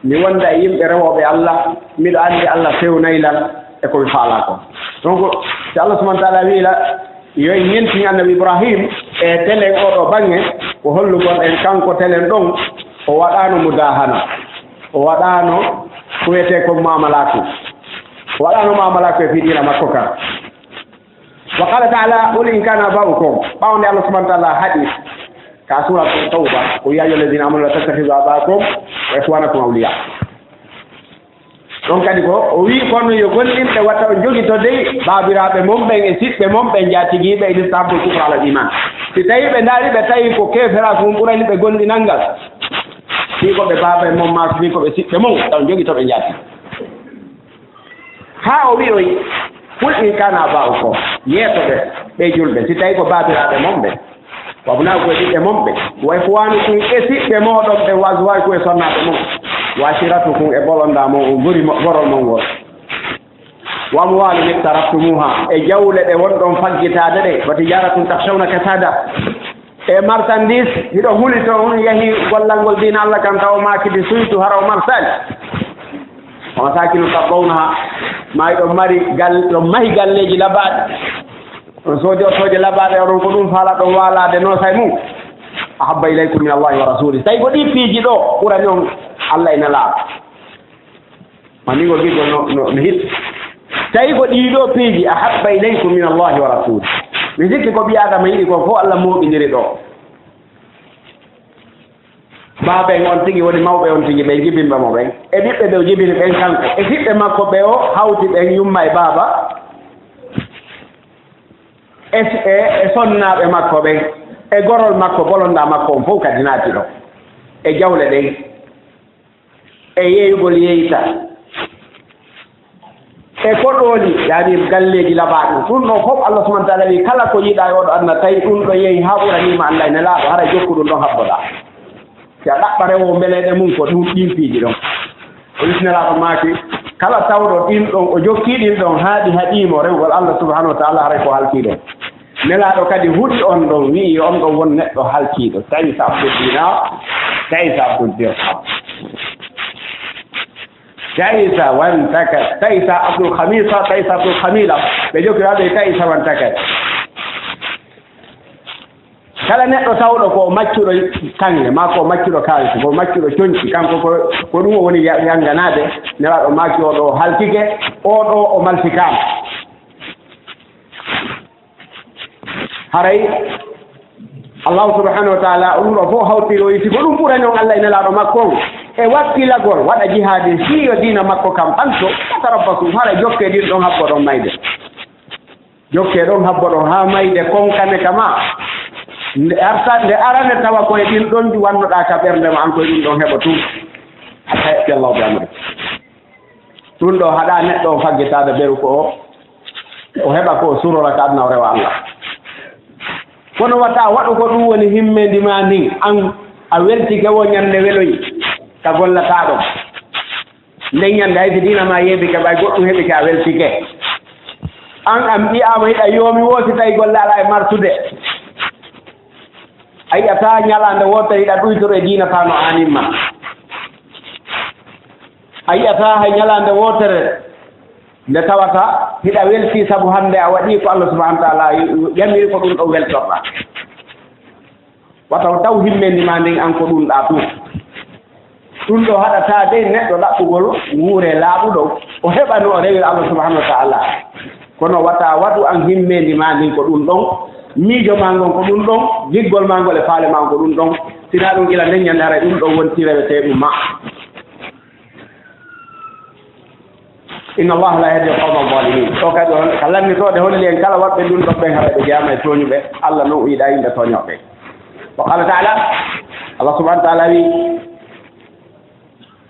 mi wonda e yimɓe rewoɓe Allah miɗo andi Allah fewnaylan e komi faala ko donc si Allah subhanahu wa ta'ala wiila yo en ñentini annabi Ibrahim e telen oɗo bange ko hollugol en kanko telen ɗon o waɗano mudahana o waɗano ko wiyete ko mamalaku o waɗano mamalaku e fiɗira makko kan wa qala ta'ala qul in kana ba'ukum ɓawde Allah subhanahu wa ta'ala haɗi ka sura tawba ko ya ayyuhal ladina amanu la tattakhidhu abakum wa ikhwanakum awliya donc kadi ko o wi kono yo gollinde watta o jogi to dey babiraɓe mum ɓen e siɓɓe mum ɓe jatiguiɓe e l'islamul kufra ala iman si tawi ɓe daari ɓe tawi ko kefera ko ɓurani ɓe gollinal ngal fi ko ɓe baba e mum ma fi ko ɓe siɓɓe mum taw jogi to ɓe jaati ha o wi oyi kul in kana ba'u ko yeeso ɓe julɓe si tawi ko babiraɓe mum ɓe wabna ko siɓɓe mum ɓe way ko wani ɗum e siɓɓe moɗon ɓe waswawi ko e sonnaɓe mum washiratukum e bolonda mo gori borol mon ngol wamwalu ni taraftumuha e jawle ɗe wonɗon faggitade ɗe wati jaratun tahshawna kasada e marchandise hiɗo huli to on yahi gollal ngol dina Allah kam taw makidi suytu haraw marsali on sakinu tabbawnaha ma ɗon mari ɗon mahi galleji labaɗe on soodi otoje labaɗe oɗon ko ɗum faala ɗon walade no say mum ahabba ilaykum min allahi wa rasuli tawi ko ɗi piiji ɗo ɓurani on Allah ina laaɓa manigol gigol no hit tawi ko ɗiɗo piiji ahabba ilaykum min allahi wa rasuli mi sikki ko ɓi adama yiɗi ko fof Allah moɓidiri ɗo baaɓen on tigi woni mawɓe on tigi ɓe jibinɓe mo ɓen e ɓiɓɓe ɓe o jibini ɓen kanko e siɓɓe makko ɓe o hawti ɓen yumma e baaba e sonnaɓe makko ɓen e gorol makko bolonda makko on fof kadi naati ɗo e jawle ɗen e yeeyugol yeyta e koɗooli yaani galleeji laɓaaɗum ɗum ɗo fof Allah subahana taala wi kala ko yiɗaa oɗo adna tawi ɗum ɗo yehi haa ɓuraniima Allah ene laaɓa hara jokku ɗum ɗon habboɗaa si a ɗaɓɓa rewo mbeleɗe mum ko ɗum ɗin piiji ɗon o wisnelaaɗo maaki kala tawɗo ɗin ɗon o jokkii ɗin ɗon haaɗi haɗiimo rewgol Allah subahanahu wa taala haray ko halkii ɗon nelaaɗo kadi huɗi on ɗon wi'i on ɗon won neɗɗo halkiiɗo tawi sa abdul dinar tawi sa abdul dirham taisa wantaka taisa abdul khamisa taisa abdul khamila ɓe jokiraɓe taisa wantaka kala neɗɗo tawɗo ko maccuɗo kange ma ko maccuɗo kaalisi ko maccuɗo coñci kanko ko ɗum o woni yanganade nelaɗo maki oɗo halkike oɗo o malfikama haray allahu subhanahu wa taala ɗum ɗo fof hawtiro yiti ko ɗum ɓurani on Allah e nelaɗo makko on e wakkilagol waɗa jihaade fiyo diina makko kam ɓanto tarabbasu hara jokke ɗin ɗon habbo ɗon mayde jokke ɗon habbo ɗon ha mayde konkane kama nde arane tawa koye ɗin ɗon wannoɗa ka ɓernde ma an koye ɗum ɗon heɓa tum hatta yetti allahu bi amri ɗum ɗo haɗa neɗɗo o faggitade ɓeru ko o heɓa ko surora ka adna o rewa Allah kono wata waɗu ko ɗum woni himmendi ma ndin an a welti gawo ñande weloyi ka gollata ɗon nden ñande haysi dina ma yeebi ke ɓay goɗɗum heɓi ke a weltike an ɓiyama hiɗa yoomi woosi tawi golle ala e martude a yiɗata ñalande wotta hiɗa ɗuytoro e diina ta no animma a yiɗata hay ñalande wotere nde tawata hiɗa welti sabu hannde a waɗi ko Allah subahanahu wa taala ƴamiri ko ɗum ɗo weltorɗa wataw taw himmendi ma ndin an ko ɗum ɗa tuf ɗum ɗo haɗata de neɗɗo ɗaɓɓugol wuure laaɓuɗo o heɓa no o rewir Allah subahanahu wa taala kono wata waɗu an himmendi ma ndin ko ɗum ɗon miijo ma ngon ko ɗum ɗon jiggol ma ngol e faale ma ko ɗum ɗon sina ɗum gila nden ñande hara ɗum ɗon wonti rewete ɗum ma inna allaha la yahdi alqawma alzalimin o kadi on ka lannitode holli en kala waɓɓe ɗum ɗon ɓen haɗa ɓe jeyama e tooñuɓe Allah noon o yiɗa yimɓe tooñoɓe wa qala taala Allah subahana taala wi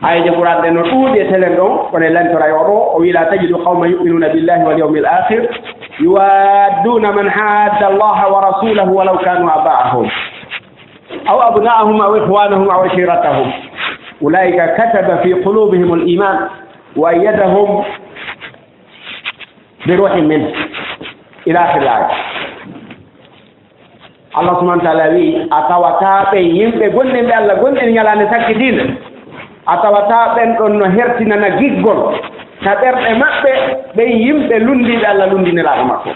ayeje ɓuranɗe no ɗuuɗi e telen ɗon kone lantora o ɗo o wi la tajidu qawma yuminuna billahi wal yawmi l akhir yuwadduna man hadda allaha wa rasulahu walaw kanu aba'ahum aw abna'ahum aw ikhwanahum aw ashiratahum ulaika kataba fi qulubihim al iman wa ayyadahum bi ruhin minhu ila akhir al aya Allah subhanahu wa ta'ala wi a tawataɓe yimɓe gonɗinɓe Allah gonɗin ñalande sakkitinde a tawata ɓen ɗon no hertinana giggol ta ɓerɗe maɓɓe ɓen yimɓe lundiɓe Allah lundinelaɗo makko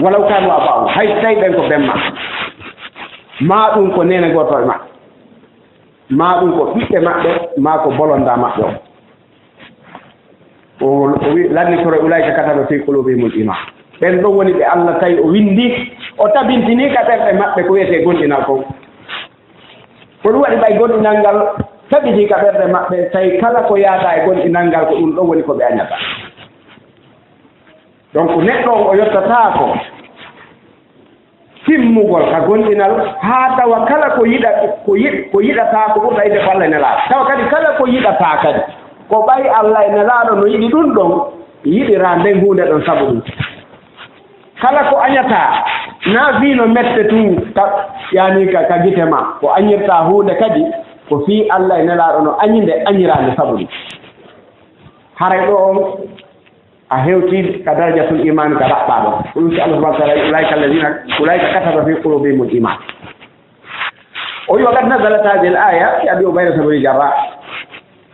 walaw kanu aba'u hay tawi ɓen ko ɓemma ma ɗum ko nene goto e maɓɓe ma ɗum ko ɓiɓɓe maɓɓe ma ko bolonda maɓɓe o wi lanni toro ulaika kataba fi qulubihimul iman ɓen ɗon woni ɓe Allah tawi o windi o tabintini ka ɓerɗe maɓɓe ko wiyete gonɗinal ko ɗum waɗi ɓay gonɗinal ngal tabiti ka ɓerɗe maɓɓe tawi kala ko yaata e gonɗinal ngal ko ɗum ɗo woni ko ɓe añata donc neɗɗo o yottataako timmugol ka gonɗinal haa tawa kala ko yiɗataa ko ɓurɗa ide ko Allah e nelaaɗo tawa kadi kala ko yiɗataa kadi ko ɓay Allah e nelaaɗo no yiɗi ɗum ɗon yiɗiraa nden huunde ɗon sabu ɗum kala ko añataa naa fiino mette tun yani ka gite ma ko añirtaa huunde kadi ko fii Allah e nelaaɗo no añinde añiraande sabu ɗum haray ɗo on a hewtii ka darajatul iman ka raɓɓaa ɗon ko ɗum si Allah subahana taala ulaika alladina ulaika kataba fi qulubihim l iman o wi waqad nazalat hadihi l aya fi abi ubaydata bni jarrah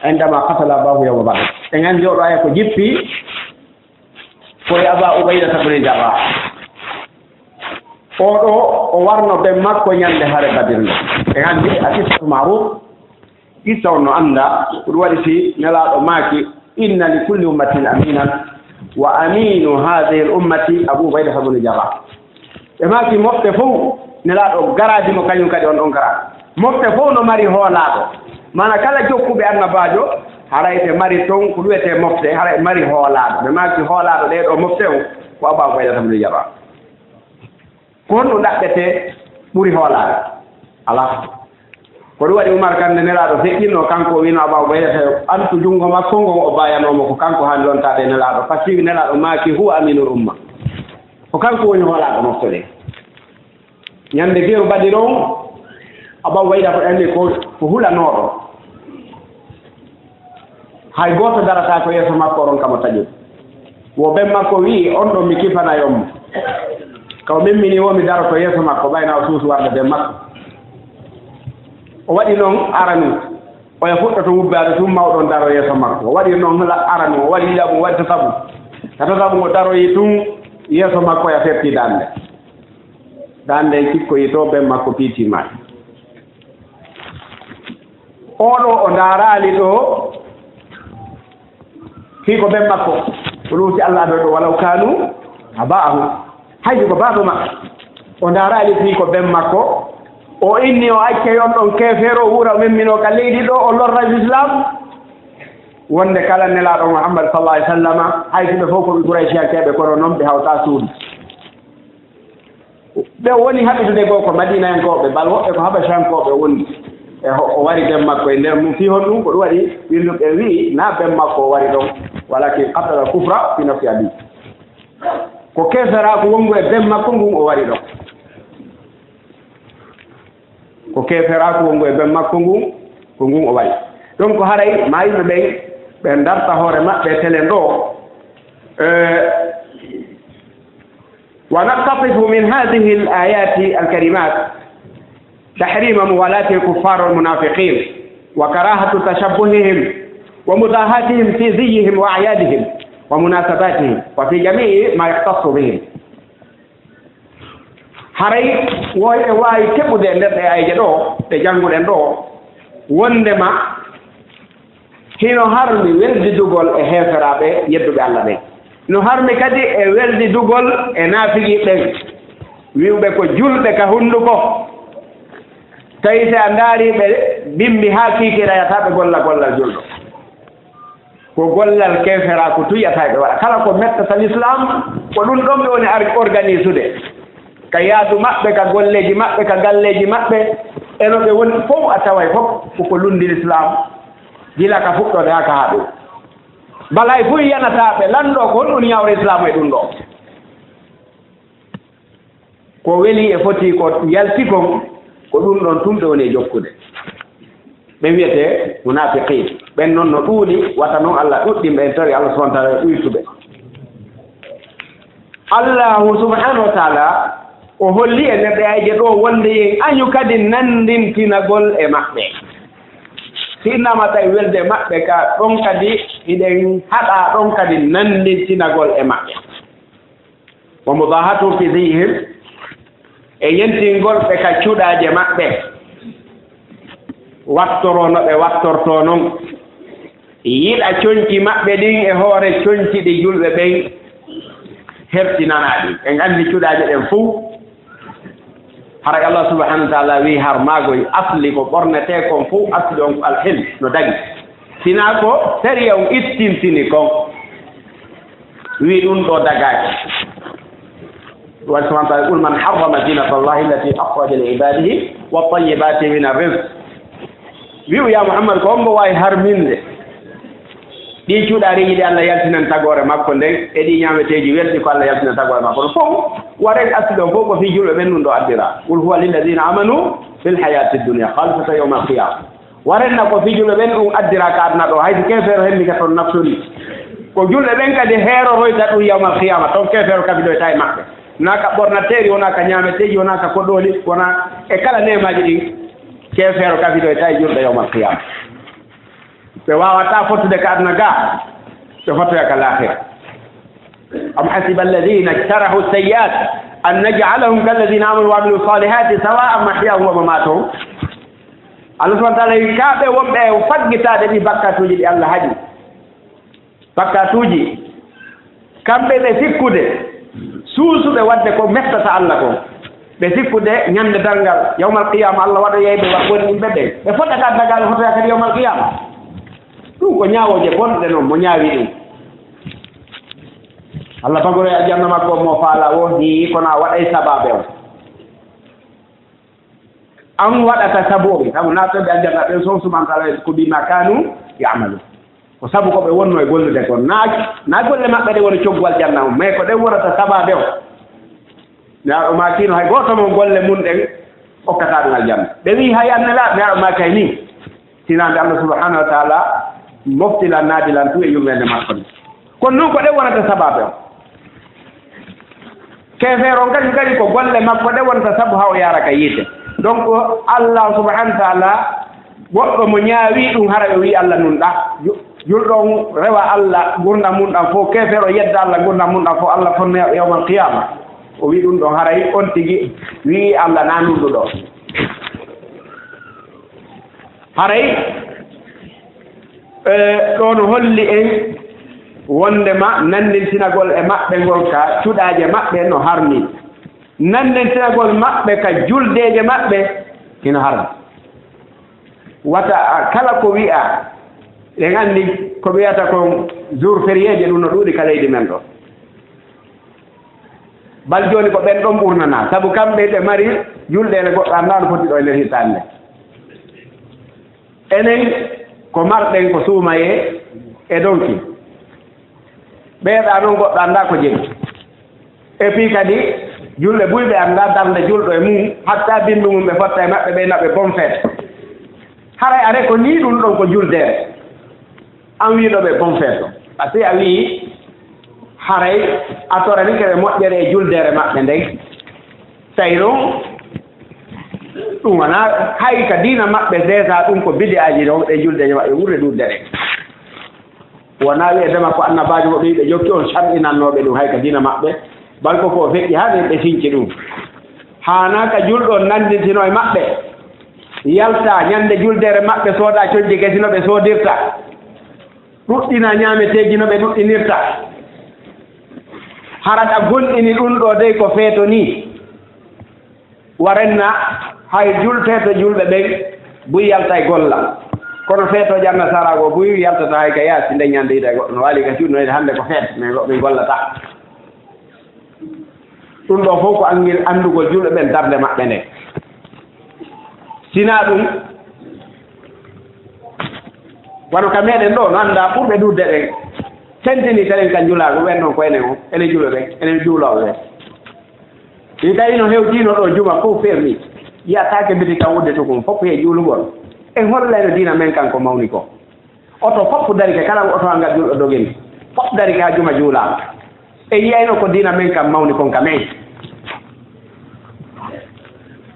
indama qatala abahu yawma badr ɓe nganndi oɗo aya ko jippi koye aba ubaydata bni jarrah oɗo o warno ɓe makko ñande hare badir nde ɓe nganndi a qissatu maruf qissa on no annda ko ɗum waɗi si nelaaɗo maaki inna li kulli ummatin aminan wa aminu hadihi l ummati abou ubaydata bni jarrah ɓe maaki moɓɓe fof nelaaɗo garaadi mo kañum kadi on ɗon gara moɓɓe fof no mari hoolaaɗo mana kala jokkuɓe annabaajo haray ɓe mari toon ko ɗuwetee mofte haray ɓe mari hoolaaɗo ɓe maaki hoolaaɗo ɗee ɗo mofte on ko abou ubaydata bni jarrah ko honɗum ɗaɓɓetee ɓuri hoolaade alaa ko ɗum waɗi umar kande nelaaɗo feƴƴinno kanko wino abou ubaydata antu junngo makko ngon o bayanoomo ko kanko haani lontaade nelaaɗo par ce que nelaaɗo maaki huwa aminul umma ko kanko woni hoolaaɗo mofto ɗe ñannde geeru baɗir on abou ubaydata ko anndi ko hulanooɗo hay gooto darataa ko yeeso makko oɗon kamo taƴude wo ɓen makko wii on ɗon mi kifanayi on mo kaw memmini wo mi dara to yeeso makko ɓayna o suusu warde ɓen makko o waɗi noon aranu oya fuɗɗo to wubbaade tum mawɗon daro yeeso makko o waɗi noon aranu o waɗi ɗiɗaɓum o waɗi tataɓum tataɓum o daroyi tun yeeso makko ya ferti dande cikkoyi to ɓen makko piitimaɗi oɗo o ndaaraali ɗo fii ko ɓen makko o ɗum si Allah aɗo ɗo walaw kanu aba'ahu haydi ko baaɗo maɓɓe o ndaaraali fii ko ɓen makko o inni o acca yon ɗon keefeero o wura memmino ka leydi ɗo o lorra l'islam wonde kala nelaaɗo Muhammad sallallahu alaihi wasallam hay ɓe fof ko ɓe Quraysiyankeeɓe kono noon ɓe hawtaa suudu ɓe woni haɓitude goo ko madinayankooɓe bal woɓɓe ko habasankooɓe woni e o wari ɓen makko e nder mum fii hon ɗum ko ɗum waɗi winduɓe wii naa ɓen makko o wari ɗon walakin qatala kufra fi nafsi abi ko keefera ko wonngu e ɓen makko ngun o wari ɗon ko keefera ko wonngu e ɓen makko ngun ko ngun o wari donc haray ma yimɓe ɓen ɓe darta hoore maɓɓe tele ɗo ونقتطف من هذه الآيات الكريمات تحريم موالاة الكفار والمنافقين وكراهة تشبههم ومضاهاتهم في زيهم وأعيادهم ومناسباتهم وفي جميع ما يختص بهم haray waawi keɓude e nder ɗe ayje ɗo ɗe jannguɗen ɗo wondema hino harmi weldidugol e heeferaaɓe yedduɓe Allah ɓen no harmi kadi e weldidugol e naafigi ɓen wiwɓe ko julɓe ka hunnduko tawi so a ndaari ɓe bimbi haa kiikirayata ɓe golla gollal julɗo ko gollal keefera ko tuyata ɓe waɗa kala ko mettata l'islam ko ɗum ɗon ɓe woni organise ude ka yaadu maɓɓe ka golleji maɓɓe ka galleji maɓɓe eno ɓe woni fof a taway fof koko lundi l'islam gila ka fuɗɗode haa ka haɗu balay fof yanataaɓe lanɗo ko honɗum ñawre islam e ɗum ɗo ko weli e foti ko yalti kon ko ɗum ɗon tumɓe woni e jokkude ɓe wiyete munafiqin ɓen noon no ɗuuɗi wata noon Allah ɗuɗɗimɓe en tawi Allah subahana taala ɗuytuɓe allahu subhanahu wa taala o holli e nder ɗeyaje ɗo wonde yen añu kadi nandintinagol e maɓɓe si innama tawi welde maɓɓe ka ɗon kadi hiɗen haɗa ɗon kadi nandintinagol e maɓɓe wa mudahatu fi zihim e yentingol ɓe ka cuɗaje maɓɓe wattoro no ɓe wattorto noon yiɗa coñci maɓɓe ɗin e hoore coñci ɗi julɓe ɓen hertinanaɗi ɓe nganndi cuɗaje ɗen fof haray Allah subhanahu wa ta'ala wi har magoy asli ko bornete kon fu asli on al-hil no dagi sina ko sariya on istintini kon wi dun do dagaaki وسبحانه وتعالى يقول من حرم زينة الله التي أخرج لعباده والطيبات من الرزق wi'u ya Muhammad ko ombo wawi harminde ɗi cuuɗaariiji ɗi Allah yaltinan tagore makko nden e ɗi ñaameteeji welɗi ko Allah yaltinan tagore makko ɗo fof waren asli ɗo fof ko fii julɓe ɓen ɗum ɗo addira qul huwa lilladina amanu fil hayati dunia halisata yawma alqiyama warenna ko fii julɓe ɓen ɗum addira ka adna ɗo hayso kefeero henndi ka toon naftori ko julɓe ɓen kadi heeroroyta ɗum yawma alqiyama toon kefeero kabidoyta e maɓɓe wona ka ɓornateeri wona ka ñaameteeji wona ka koɗooli wona e kala nemaaji ɗin kefeero kabidoyta e julɗo yawma alqiyama ɓe wawata fottude ka aduna ga ɓe fottoya ka lahira am hasiba alladina ijtarahu sayyiat an naj'alahum kalladina amanu wa amilu salihati sawa'an mahyahum wa mamatuhum Allah subhanahu wa ta'ala kaɓe wonɓe faggitade ɗi bakkatuji ɗi Allah haɗi bakkatuji kamɓe ɓe sikkude suusuɓe wadde ko mettata Allah ko ɓe sikkude ñande dalngal yawmal qiyama Allah waɗa yeyɓe woni ɗimɓe ɓe ɓe fottata dagal fotoya kadi yawmal qiyama ɗum ko ñaawoje bonɗe noon mo ñaawi ɗum Allah bagoro e aljanna makko mo faala o ni kono a waɗay sababe o an waɗata sabuɓe sabu naatoɓe aljanna ɓen son subahana ko bima kanu yamalu ko sabu ko ɓe wonno e gollude kon na golle maɓɓe ɗe woni coggu aljanna mum mais ko ɗen wonata sababe o neaɗo ma kino hay goto mo golle mum ɗen okkata ɗum aljanna ɓe wi hay annela neaɗo ma kay ni sinande Allah subhanahu wa taala moftilan naadilan tu e yumrede makko ni kono noon ko ɗen wonata sababe o kefeero kadi ko golle makko ɗe wonata sabu ha o yaraka yiide donc Allah subhanahu wa taala goɗɗo mo ñaawi ɗum hara ɓe wi Allah nun ɗa julɗo rewa Allah gurdam mum ɗam fof kefeero yedda Allah gurdam mum ɗam fof Allah fonno yawmal qiyama o wi ɗum ɗon haray on tigi wi Allah nanunɗo ɗo haray ɗo no holli en wondema nandintinagol e maɓɓe ngol ka cuɗaaje maɓɓe no harni nandintinagol maɓɓe ka juldeeje maɓɓe ino harni wata kala ko wi'a en anndi ko wiyata ko jour fériéje ɗum no ɗuuɗi ka leydi men ɗo bal jooni ko ɓen ɗon ɓurnana sabu kamɓe ɓe mari julɗeele goɗɗo annda no foti ɗo e nder hitaande enen ko marɗen ko suumaye e donki ɓeeɗa noon goɗɗo annda ko jeni et puis kadi julɓe buyɓe annda darde julɗo e mum hatta binndu mum ɓe fotta e maɓɓe ɓeyna ɓe bon feet haray are ko ni ɗum ɗon ko juldere an wiiɗo ɓe bon feet o par ce que a wii haray a tora ni keɓe moƴƴere e juldere maɓɓe nden tawi noon ɗum wona hay ka diina maɓɓe déjà ɗum ko bidi aji ɗon ɗe juldeje maɓɓe ɓurde ɗudde ɗe wona wiyetema ko annabajo ko ɓe jokki on sarɗinannoɓe ɗum hay ka diina maɓɓe balko ko feƴƴi ha ɓe finci ɗum hana ka julɗo nandintino e maɓɓe yalta ñande juldere maɓɓe sooda coñƴi gesi no ɓe soodirta ɗuɗɗina ñaameteeji no ɓe ɗuɗɗinirta harata gonɗini ɗum ɗo dey ko feeto ni warenna hay julteto julɓe ɓen buy yalta e golla kono feetoje annasara go buy yaltata hay ka yaasi nde ñande yiɗa e goɗɗo no waali ka cuuɗinoyde hannde ko feet mais goɓe gollata ɗum ɗo fof ko anndugol julɓe ɓen darde maɓɓe nde sina ɗum wano ka meɗen ɗo no annda ɓurɓe ɗurde ɗen tentini kalen kan julaago ɓen ɗon ko enen o enen julɓe ɓen enen juulooɓe ɓen i tawi no hewtino ɗo juma fof ferni yiyatake mbiti kan wudde to kon fof he juulugol en hollayno diina men kanko mawni ko oto fof darike kala oto ha ngal julɗo dogeni fof darike ha juma juulaama e yiyayno ko diina men kam mawni kon ka men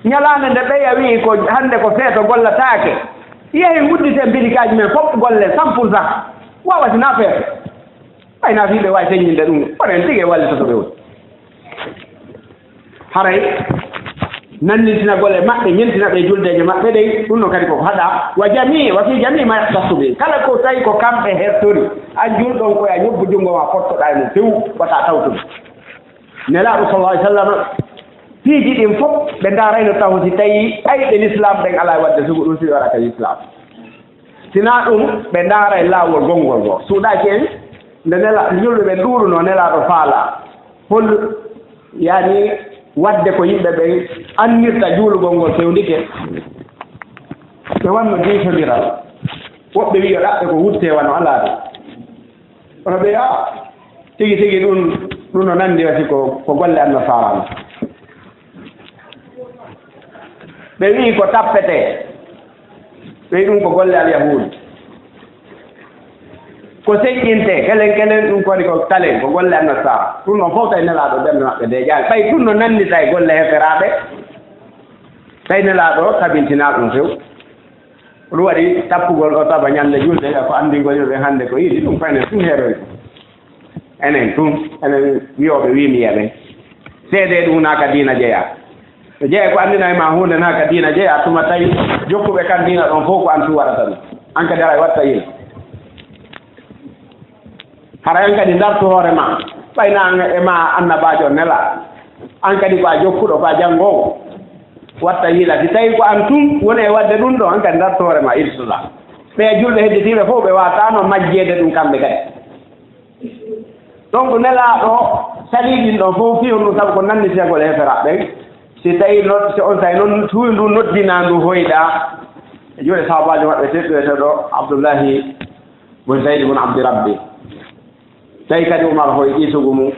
ñalaande nde ɓeya wii ko hannde ko feeto gollataake yehi guddite mbidikaji men fof golle 100% wawati na feeto ɓayna fiiɓe wawi teññinde ɗum onen tigi wallitoto ɓe woni haray nandintina golle maɓɓe ñentina ɓe juldeje maɓɓe ɗey ɗum no kadi koko haɗa wa fi jami ma yahtasu kala ko tawi ko kamɓe hertori an julɗon koye a ñobbu junngo ma fottoɗa e mum few wata tawtude nelaaɗo sallallahu alih w sallam piiji ɗin fof ɓe ndaarayno taw si tawii ayɓe l'islam ɓen alaa waɗde sugu ɗum si warata l'islam sinaa ɗum ɓe ndaara e laawol gonngol ngoo suuɗaaki en nde julɓe ɓe ɗuuɗunoo nelaaɗo faala hol yaani wadde ko yimɓe ɓen annirta juulugol ngol fewndike ɓe wanno jeysondiral woɓɓe wiyo ɗaɓɓe ko wuttee wano alaa ɗum ono ɓe tigi tigi ɗum no nanndi wati ko golle anno faarano ɓe wii ko tappetee ɓe ɗum ko golle al yahuudi ko seƴƴinte kelen ɗum kodi ko talen ko golle anno sara ɗum noon fof tawi nelaaɗo ɓernde maɓɓe de jaali ɓay ɗum no nanndita e golle heferaaɓe tawi nelaaɗo tabintinaa ɗum few ɗum waɗi tappugol ɗo taba ñannde julde ko anndingol yimɓe hannde ko yiɗi ɗum faynen tun heeroy enen wiyooɓe wiimiya ɓen seede ɗum naaka diina jeyaa ɓe jeeya ko anndina e ma huunde naaka diina jeyaa tuma tawi jokkuɓe kan diina ɗon fof ko an tu waɗata ɗum an kadi ara watta yil hara an kadi ndartu hoore ma ɓayna e ma annabaajo nela an kadi ko a jokkuɗo ko a janngoowo watta yiila si tawi ko an tun woni e wadde ɗum ɗo an kadi ndartu hoore ma iltuɗa ɓe julɓe hedditiiɓe fof ɓe waatano majjeede ɗum kamɓe kadi donc nelaaɗo saliiɗin ɗon fof fiyon ɗum sabu ko nannitegol hefera ɓen si tawi si on tawi noon tuuyi ndu noddinaa ndu hoyɗaa e juuɗe sahaabajo maɓɓe teɗɗoyete ɗo abdoullahi bon zayd bon abdirabbi tawi kadi umar hoye ƴiisugu mum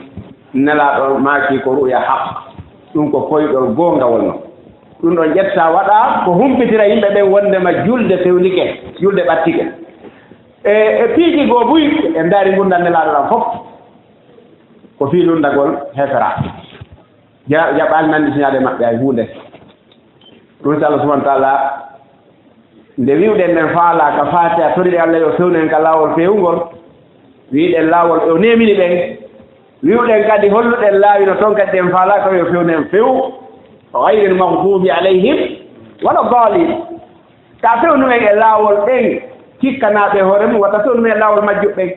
nelaaɗo maaki ko ruya haq ɗum ko koyɗol goongawol no ɗum ɗon ƴetta waɗa ko humpitira yimɓe ɓen wondema julde fewnike julde ɓattike e piiji goo buy e ndaari ngundan nelaaɗo ɗam fof ko fii lundagol hefera jaɓaali nannditinaade maɓɓe hay huunde ɗum si Allah subahana taala nde wiwɗen nden faala ka faate a toriɗe Allah yo fewnen ka laawol fewngol wiiɗen laawol o nemini ɓen wiwɗen kadi holluɗen laawi no toon kadi ɗen faala ko yo fewnen few gayril mahdubi alayhim wala dalin ka fewnumen e laawol ɓen cikkanaaɓe hoore mum wata fewnumen e laawol majjuɓɓen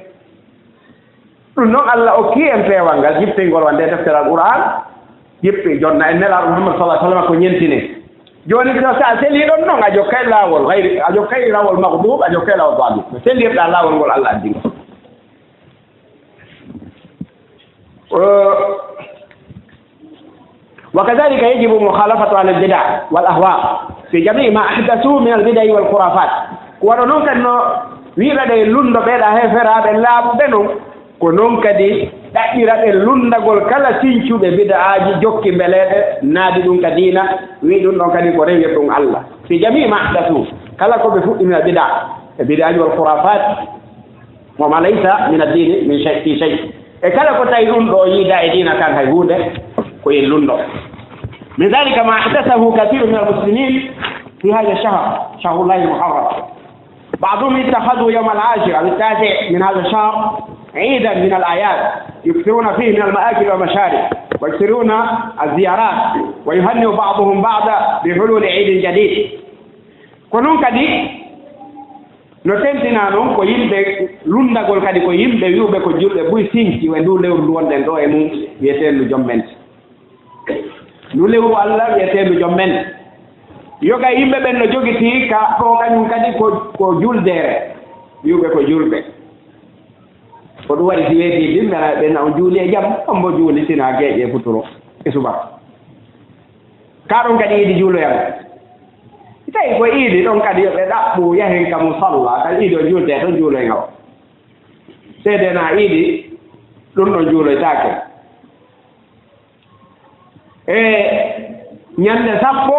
ɗum noon Allah okki en peewal ngal jippingol wande deftere al qur'an jippi jonna en nelaaɗo Muhammad sallallahu alaihi wasallam ko ñentine jooni so a selii ɗon noon a jokkay laawol gayri a jokkay laawol mahdub a jokkay laawol dalil no sellirɗaa laawol ngol Allah addingo وكذلك يجب مخالفة أهل البدع والأهواء في جميع ما أحدثوا من البدع والخرافات ونون كانوا ويرد لوند بيدا هفرا بلا بنو كنون كدي تأثيرات لوند قول كلا سينشو ببدعاج جوكي بلاد نادي دون كدينا ويدون دون كدي كوريو دون الله في جميع ما أحدثوا كلا كو بفوق من البدع البدع والخرافات وما ليس من الدين من شيء في شيء كلا كو تاي لوندو يدا دينا كان هاي هوده كوي لوندو من ذلك ما أحدثه كثير من المسلمين في هذا الشهر شهر الله المحرم بعضهم اتخذوا يوم العاشر التاسع من هذا الشهر عيدا من الأعياد يكثرون فيه من المآكل والمشارب ويكثرون الزيارات ويهنئ بعضهم بعضا بحلول عيد جديد كنون كدي نتنتنا نون كو يمبه لوندagol kadi ko yimbe wi'ube ko julbe buy sinki we ndu lewru wonden do e mum wi'etendu jommen ndu lewru Allah wi'etendu jommen yoga yimbe ben no jogiti ka ɗo kañum kadi ko juldere wi'ube ko julbe ko ɗum waɗi si weeti dimmera ɓen on juuli e jam on mbo juuli sina geeƴe futuro e subaka ka ɗon kadi yiidi juuloyam tawi ko iidi ɗon kadi yoɓe ɗaɓɓu yahen ka musalla kadi iidi o juulde ɗon juuloy ngaw seedena iidi ɗum ɗon juuloytaake e ñande sappo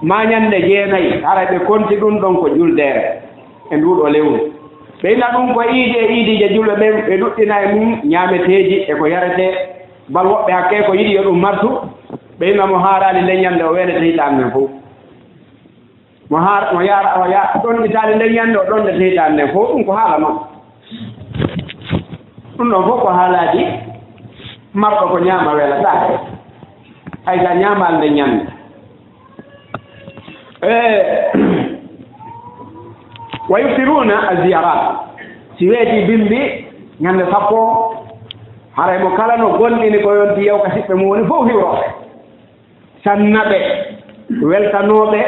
ma ñande jeenayi hara ɓe konti ɗum ɗon ko juldere e nduɗo lewru ɓeyna ɗum ko iidi e iidije julɓe ɓen ɓe ɗuɗɗina e mum ñaameteeji e ko yarete bal woɓɓe hakke ko yiɗi yo ɗum martu ɓeyna mo haaraani nde ñande o weelete hitaan men fof mo yaara ɗon itaali nde ñande o ɗon nde hitaan nden fof ɗum ko haala noon ɗum ɗon fof ko haalaaji marɗo ko ñaama weelataake hay sa ñaamaal nde ñande wa yuftiruna alziyarat si weeti bimbi ñande sappo haray mo kala no gonɗini ko yonti yew ka siɓɓe mum woni fof hiwroɓe sannaɓe weltanoɓe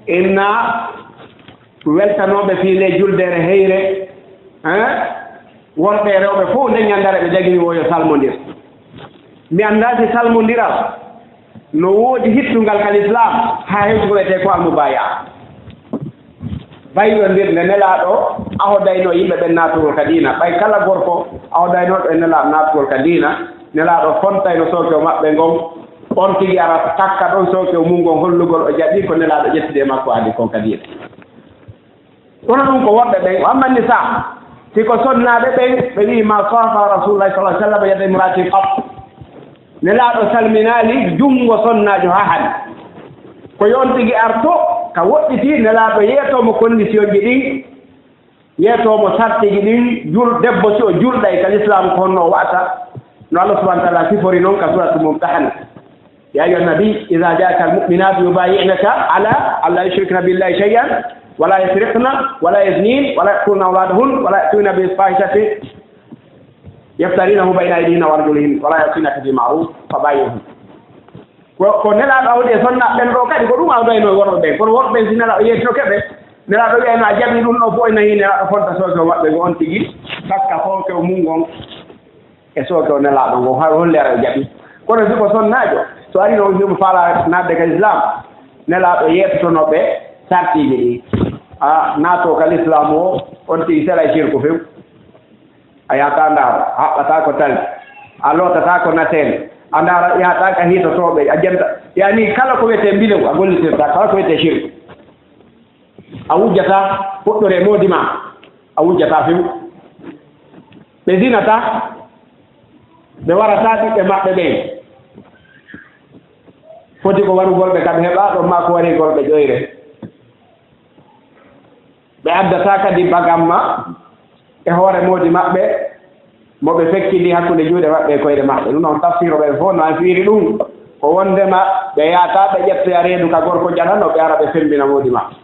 inna weltanoɓe fiile juldere heyre wonɓe rewɓe fof nde ñandare ɓe jagini o yo salmodir mi annda si salmodiral no woodi hittungal kal islam haa hewtugo wiyete ko almubaya bayɗo ndir nde nelaaɗo ahodayno yimɓe ɓen naatugol ka diina ɓay kala gorko ahodaynoɗo e nelaaɗo naatugol ka diina nelaaɗo fontayno sooke o maɓɓe ngon on tigi ara takka ɗon sooke o mum ngon hollugol o jaɓi ko nelaaɗo ƴettide e makko adi kon ka diina kono ɗum ko woɗɓe ɓen o ammanni sa siko sonnaaɓe ɓen ɓe wii ma safa rasulullahi sallah sallam yadde imrati qat nelaaɗo salminaali junngo sonnaajo haa hade ko yon tigi arto ka woɗɗiti nelaaɗo yeetoomo condition ji ɗin yeetoomo sartiji ɗin debbo si o julɗay ka l'islam ko honno o waɗata no Allah subahana taala sifori noon ka suratu mumtahana ya ayuha nabi ida jaaka almuminatu yubayinaka ala alla yushrikna billahi shay'an wala yasriqna wala yaznin wala yaqtulna awladahun wala yatuna bilfahishati yaftarinahu bayna aydihinna wa arjulihin wala yasinaka bi ma'ruf fa bayyihum ko nelaaɗo awde sonna ɓen ɗo kadi ko ɗum awdayno worɓe ɓen kono worɓe ɓen si nelaaɗo yettinoke ɓe nelaaɗo wiyayno a jaɓi ɗum ɗo fof ene nayi nelaaɗo fonta sooke o maɓɓe go on tigi takka fooke o mum ngon e sooke o nelaaɗo ngo ha hollere o jaɓi kono si ko sonnaajo so ari no himo faala naatde ka l'islam nelaaɗo yettotonoɓe sartiji ɗi a naato ka l'islam o on tigi sela e cirque few a yahata ndaaro haɓɓata ko tali a lootata ko natene a ndaara yahata ka hiitotoɓe a janta yani kala ko wiyete mbilew a gollitirta kala ko wiyete cirque a wujjata fuɗɗore moodi ma a wujjata few ɓe dinata ɓe warata ɓiɓɓe maɓɓe ɓen foti ko warugolɓe kadi heɓa ɗon ma ko warigolɓe ƴoyre ɓe addata kadi bagamma e hoore moodi maɓɓe moɓe fekkidi hakkunde juuɗe maɓɓe e koyɗe maɓɓe ɗum noon tafsiroɓe fof no an fiiri ɗum ko wondema ɓe yahata ɓe ƴettoya reedu ka gorko jaɗano ɓe ara ɓe fembina moodi maɓɓe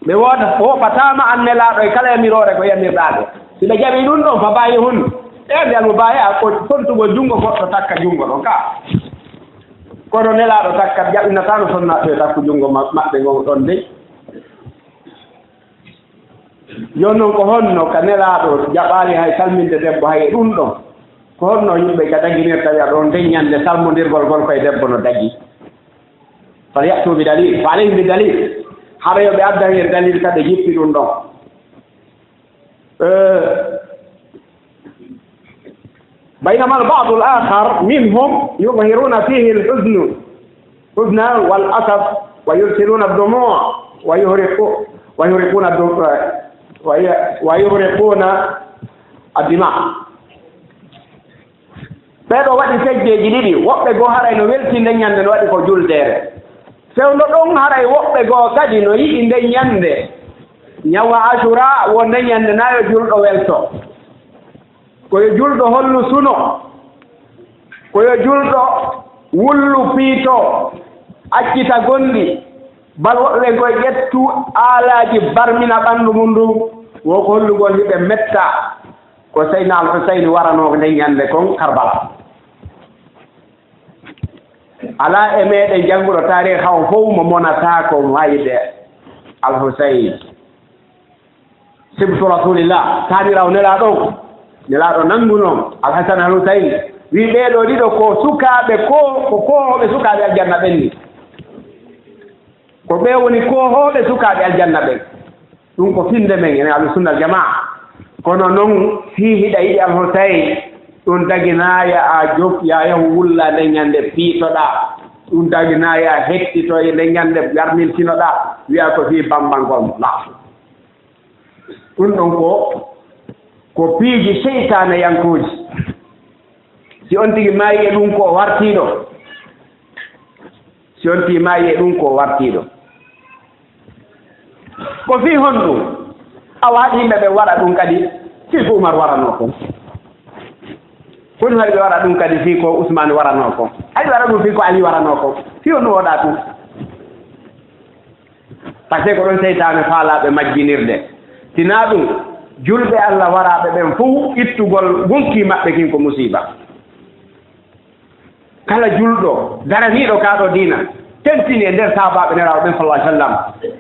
ɓe woɓatama an nelaaɗo e kala yamirore ko yamirɗaɓe si ɓe jaɓi ɗum ɗon fa bayi hun ɓe almo baya ko fontugo junngo goɗɗo takka junngo ɗon ka kono nelaaɗo takka jaɓinata no sonnaɓe takku junngo maɓɓe ngon ɗon dey joni noon ko honno ka nelaaɗo jaɓaali hay salminde debbo hay ɗum ɗon ko honno yimɓe ka daginirta wiya ɗon deññande salmodirgol gol koye debbo no dagi fal yatu bi dalil fa alayhim bi dalil haɗa yo ɓe adda hir dalil kadi jippi ɗum ɗon بينما البعض الآخر منهم يظهرون فيه الحزن والأسف ويرسلون الدموع ويهرقون الدماء ɓeɗo waɗi fejjeji ɗiɗi woɓɓe goo haray no welti nden ñande no waɗi ko juldere fewno ɗon haray woɓɓe goo kadi no yiɗi nden ñande ñawa asura wo nden ñande nayo julɗo welto koyo julɗo hollu suno koyo julɗo wullu piito accita gonɗi bal woɓɓe koye ƴettu aalaji barmina ɓanndu mum ndu wo ko hollugol hiɓe metta ko Seydina Al-Husayni waranoo nden ñande kon Karbala alaa e meeɗen jannguɗo taarih haw fof mo monata ko wayde Al-Husayni sibtu rasulillah taaniraw nelaaɗo nanngunoon Al-Hasan Al-Husayni wi ɓeeɗo ɗiɗo ko sukaaɓe ko kohooɓe sukaaɓe aljanna ɓen ni ko ɓe woni kohooɓe sukaaɓe aljanna ɓen ɗum ko finde men ene Ahlusunna wal Jamaa kono noon fii hiɗa yiɗi Al-Husayni ɗum daginaya a ya yahu wulla nde ñande piitoɗaa ɗum daginaya hettito e nde ñande yarmiltinoɗaa wiya ko fii bambangol la ɗum ɗon ko piiji seytane yankuuji si on tigi maayi e ɗum ko wartiiɗo si on tigi maayi e ɗum ko wartiiɗo ko fii hon ɗum a waaɗi yimɓe ɓe waɗa ɗum kadi fii ko Umar waranoo kon koni waɗi ɓe waɗa ɗum kadi fii ko Ousmane waranoo kon hay ɓe waɗa ɗum fii ko Ali waranoo kon fii on no woɗaa ɗum par ce que ko ɗon seytane faalaaɓe majjinirde sinaa ɗum julɓe Allah waraaɓe ɓen fof ittugol gunki maɓɓe kin ko musiba kala julɗo daraniiɗo kaaɗo diina tentini e nder saabaaɓe neraaɗo ɓen sallallahu alaihi wasallam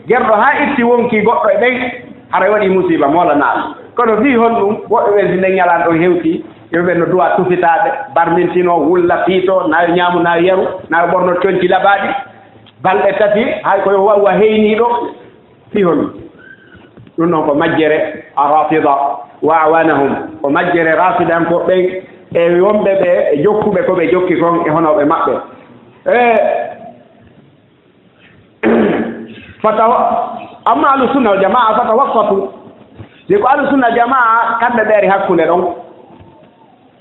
gerɗo haa itti wonki goɗɗo e ɓen haray waɗi musiba moolanaaɗo kono fii hon ɗum woɓɓe ɓen si nden ñalaan ɗon heewti yoɓe no duwa tufitaade barmintino wulla piito nayo ñaamu nayo yaru nayo ɓorno coñci laɓaaɗi balɗe tati hay koyo wawa heyniiɗo fii hon ɗum noon ko majjere a rafida wa awanahum ko majjere rafidan ko ɓen e wonɓe ɓe e jokkuɓe ko ɓe jokki kon e honoɓe maɓɓe amma ahlusunna wal jamaa fatawassatu si ko ahlusunna jamaa kamɓe ɓeeri hakkunde ɗon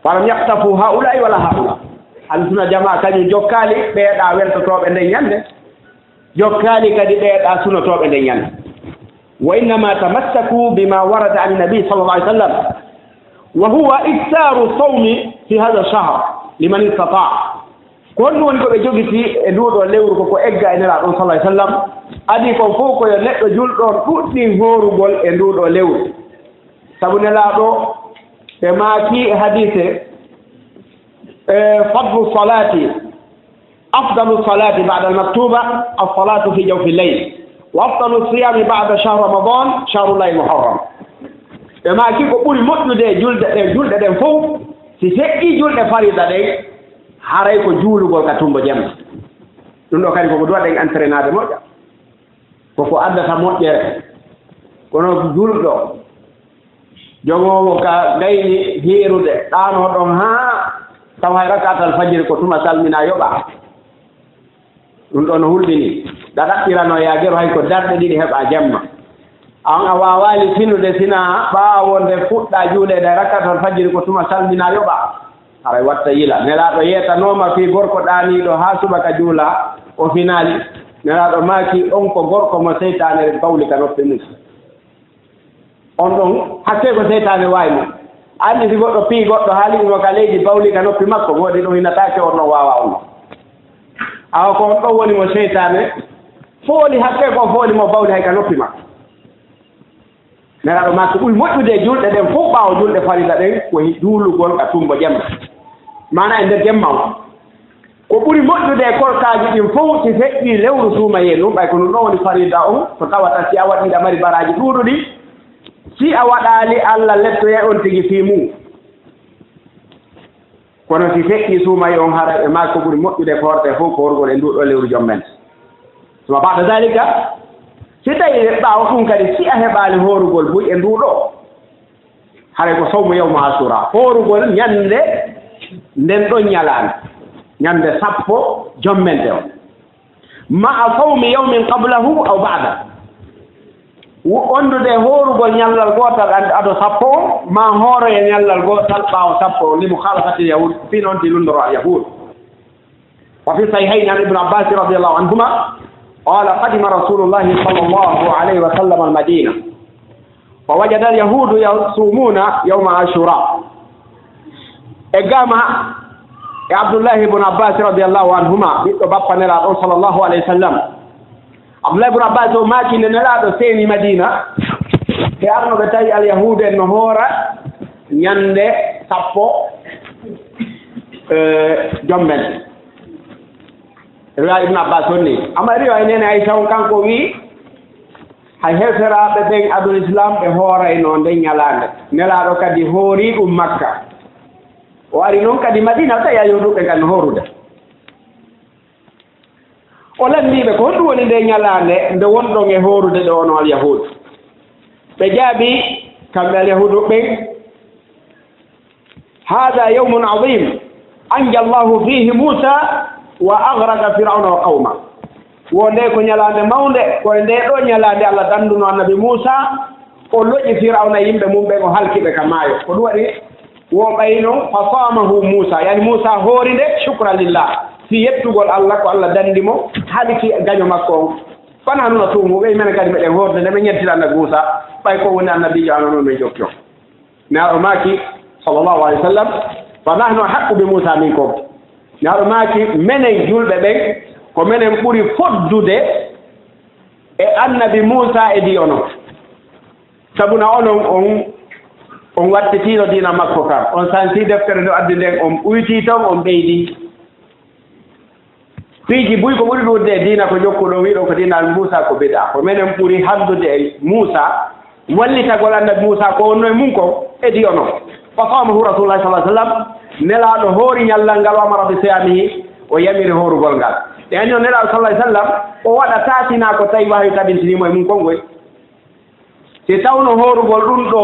walam yaktafu haulai wala haula ahlusunna jamaa kañum jokkaali ɓeeɗa weltotoɓe nden ñande jokkaali kadi ɓeeɗa sunotoɓe nden ñande wa innama tamassaku bima warada an nabi sallallahu alaihi wasallam wa huwa iktaru sawmi fi hada shahr liman istata ko ɗum woni ko ɓe jogiti e nduɗo lewru koko egga e nelaɗon sallallahu alaihi wasallam adi kon fof koyo neɗɗo julɗon ɗuɗɗi horugol e nduɗo lewru sabu nelaɗo ɓe maaki e hadise fadlu salati afdalu salati ba'da al-maktuba as-salatu fi jawfi al-layl wa afdalu siyami ba'da shahr ramadan shahrullahi muharram ɓe maaki ko ɓuri moƴƴude e julɗe ɗen fof si feƴƴi julɗe farida ɗen haray ko juulugol ka tumbo jemma ɗum ɗo kadi koko duwa ɗen entrainade moƴƴa koko addata moƴƴere kono julɗo jogowo ka gayni hiirude ɗaano ɗon haa taw hay rakatal fajiri ko tuma salmina yoɓa ɗum ɗo no hulɓini ɗaɗaɓɓirano yaagero hay ko darɗe ɗiɗi heɓa jemma an a waawali finude sina ɓaawo nde fuɗɗa juulede rakatal fajiri ko tuma salmina yoɓa haray watta yila nelaaɗo yeetanoma fii gorko ɗaaniiɗo haa subaka juula o finaali nelaaɗo maaki on ko gorko mo seytaane bawli ka noppi mum on ɗon hakke ko seytaane waawi mo anndi si goɗɗo pii goɗɗo haalimo ka leydi bawli ka noppi makko woodi ɗum hinataake on ɗon waawa on awa ko on ɗon woni mo seytaane fooli hakke ko fooli mo bawli hay ka noppi makko nelaaɗo maaki ɓuri moƴƴude julɗe ɗen fof ɓaawo julɗe farida ɗen ko juulugol ka tumbo jemma mana e nder jemma o ko ɓuri moƴƴude e korkaaji ɗin fof si feƴƴi lewru suumaye ɗum ɓay ko ɗum ɗon woni farida on to tawata si a waɗiɗa mari baraji ɗuuɗuɗi si a waɗaali Allah lettoye on tigi fii mum kono si feƴƴi suumaye on hara e maaki ko ɓuri moƴƴude ko horte fof ko horgol e nduɗo lewru jommen suma ba'da dalika si tawi ɓaawo ɗum kadi si a heɓaali horugol buy e nduɗo haray ko sawmu yawma asura horugol ñande nden ɗon ñalaande ñande sappo jommente o ma a sawmi yawmin qablahu aw ba'da ondude horugol ñallal gootal ado sappo o ma hooroye ñallal gootal ɓaawo sappo o limu khalafati yahud fi noon ti lundoro a yahud wa fi sahihayn an ibne abbas radiallahu anhuma قال قدم رسول الله صلى الله عليه وسلم المدينة فوجد اليهود يصومون يوم عاشوراء إقامة عبد الله بن عباس رضي الله عنهما بابا نلا صلى الله عليه وسلم عبد الله بن عباس ما كان نلا سيني مدينة كأنه بتاعي اليهود النهار يندى سبو جمل riwa ibn abbas wonni amma riwa nene ay taw kanko wi hay heferaɓe ɓen adul islam ɓe hoorayno nde ñalande nelaɗo kadi hoori ɗum makka o ari noon kadi madina tawi a yoduɓe kadi no hoorude o landiɓe ko honɗum woni nde ñalande nde wonɗon e hoorude ɗo ono alyahud ɓe jaabi kamɓe alyahudu ɓen hada yawmun adim anja llahu fihi musa wa aghraqa fir'auna wa qauma wonde ko ñalande mawnde koye nde ɗo ñalande Allah danduno annabi Musa o loƴƴi fir'auna yimɓe mum ɓe o halkiɓe ka maayo ko ɗum waɗi wo ɓayno fa famahu Musa yani Musa hoori nde shukran lillah si yettugol Allah ko Allah dandimo halki gaño makko on fana nuno tumuɓe mene kadi meɗen hoorde nde ɓe ñettira annabi Musa ɓay ko woni annabijo anono men jokki o na o maaki sallallahu alayhi wa sallam fa nahnu haqqu bi Musa minkum naaɗo maaki menen julɓe ɓen ko menen ɓuri foddude e annabi Musa e di onon sabuna onon on wattitiino diina makko kam on santi deftere nde addi nden on ɓuytii toon on ɓeydii piiji buy ko ɓuri ɗurde e diina ko jokkuɗo wiɗo ko diinal Moussa ko bida ko minen ɓuri handude e Moussa wallitagol annabi Moussa ko wonno e mum ko e diyono fa famahu rasulullah sallallahu alaihi wasallam nelaɗo hoori ñallal ngal wa amara bi siyamihi o yamiri hoorugol ngal e anni o nelaɗo sallallahu alaihi wasallam o waɗa tatina ko tawi wawi tabintinimo e mum kongoy si tawno hoorugol ɗum ɗo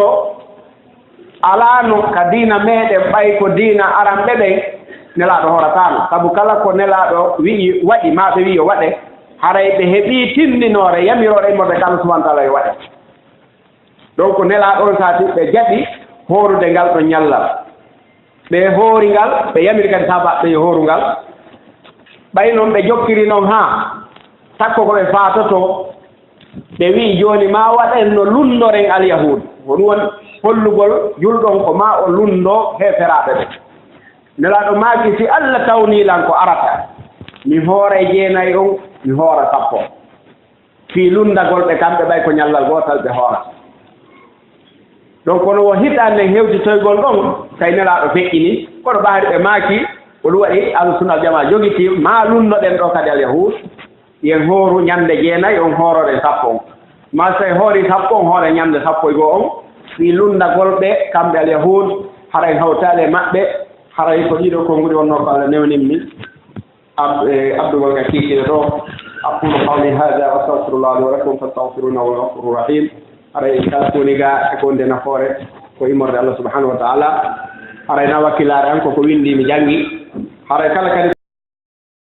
alano ka diina meɗen ɓay ko diina aranɓe ɓen nelaɗo horatano saabu kala ko nelaɗo wi'i waɗi maɓe wi o waɗe haray ɓe heeɓi tinninore yamirore immorde kala subahana taala yo waɗe donc nelaɗo on sati ɓe jaɓi horude ngal ɗo ñallal ɓe hoori ngal ɓe yamiri kadi sabaɓe yo horu ngal ɓay noon ɓe jokkiri noon ha takko ko ɓe fatoto ɓe wi joni ma waɗen no lundoren alyahud woni won hollugol julɗon ko ma o lundo heferaɓe ɓe nelaɗo maaki si Allah tawnilan ko arata mi hoora jeenayi on mi hoora sappo fi lundagol ɓe kamɓe ɓay ko ñallal gotal ɓe hoorata donc kono wo hiɗanne hewtitoygol ɗon tawi nelaɗo feƴƴini kono ɓaari ɓe maaki ko ɗum waɗi ahlusunna jama jogiti ma lunnoɗen ɗo kadi alyahud yen hooru ñande jeenayi on hoorore sappo on ma so tawi hoori sappo on hoore ñande sappo e goo on fi lundagol ɓe kamɓe alyahud haray hawtale e maɓɓe haray ko ɗiɗo konngudi wonno ko Allah newnin min abdugol ga kiikine ɗo aqulu qawli hada wa astaghfirullah li wa lakum fastaghfirunahu wa ghafurur rahim haray kala ko woni ga e ko nde nafoore ko immorde Allah subhanahu wa ta'ala haray na wakkilare an koko windi mi jangi haray kala kadi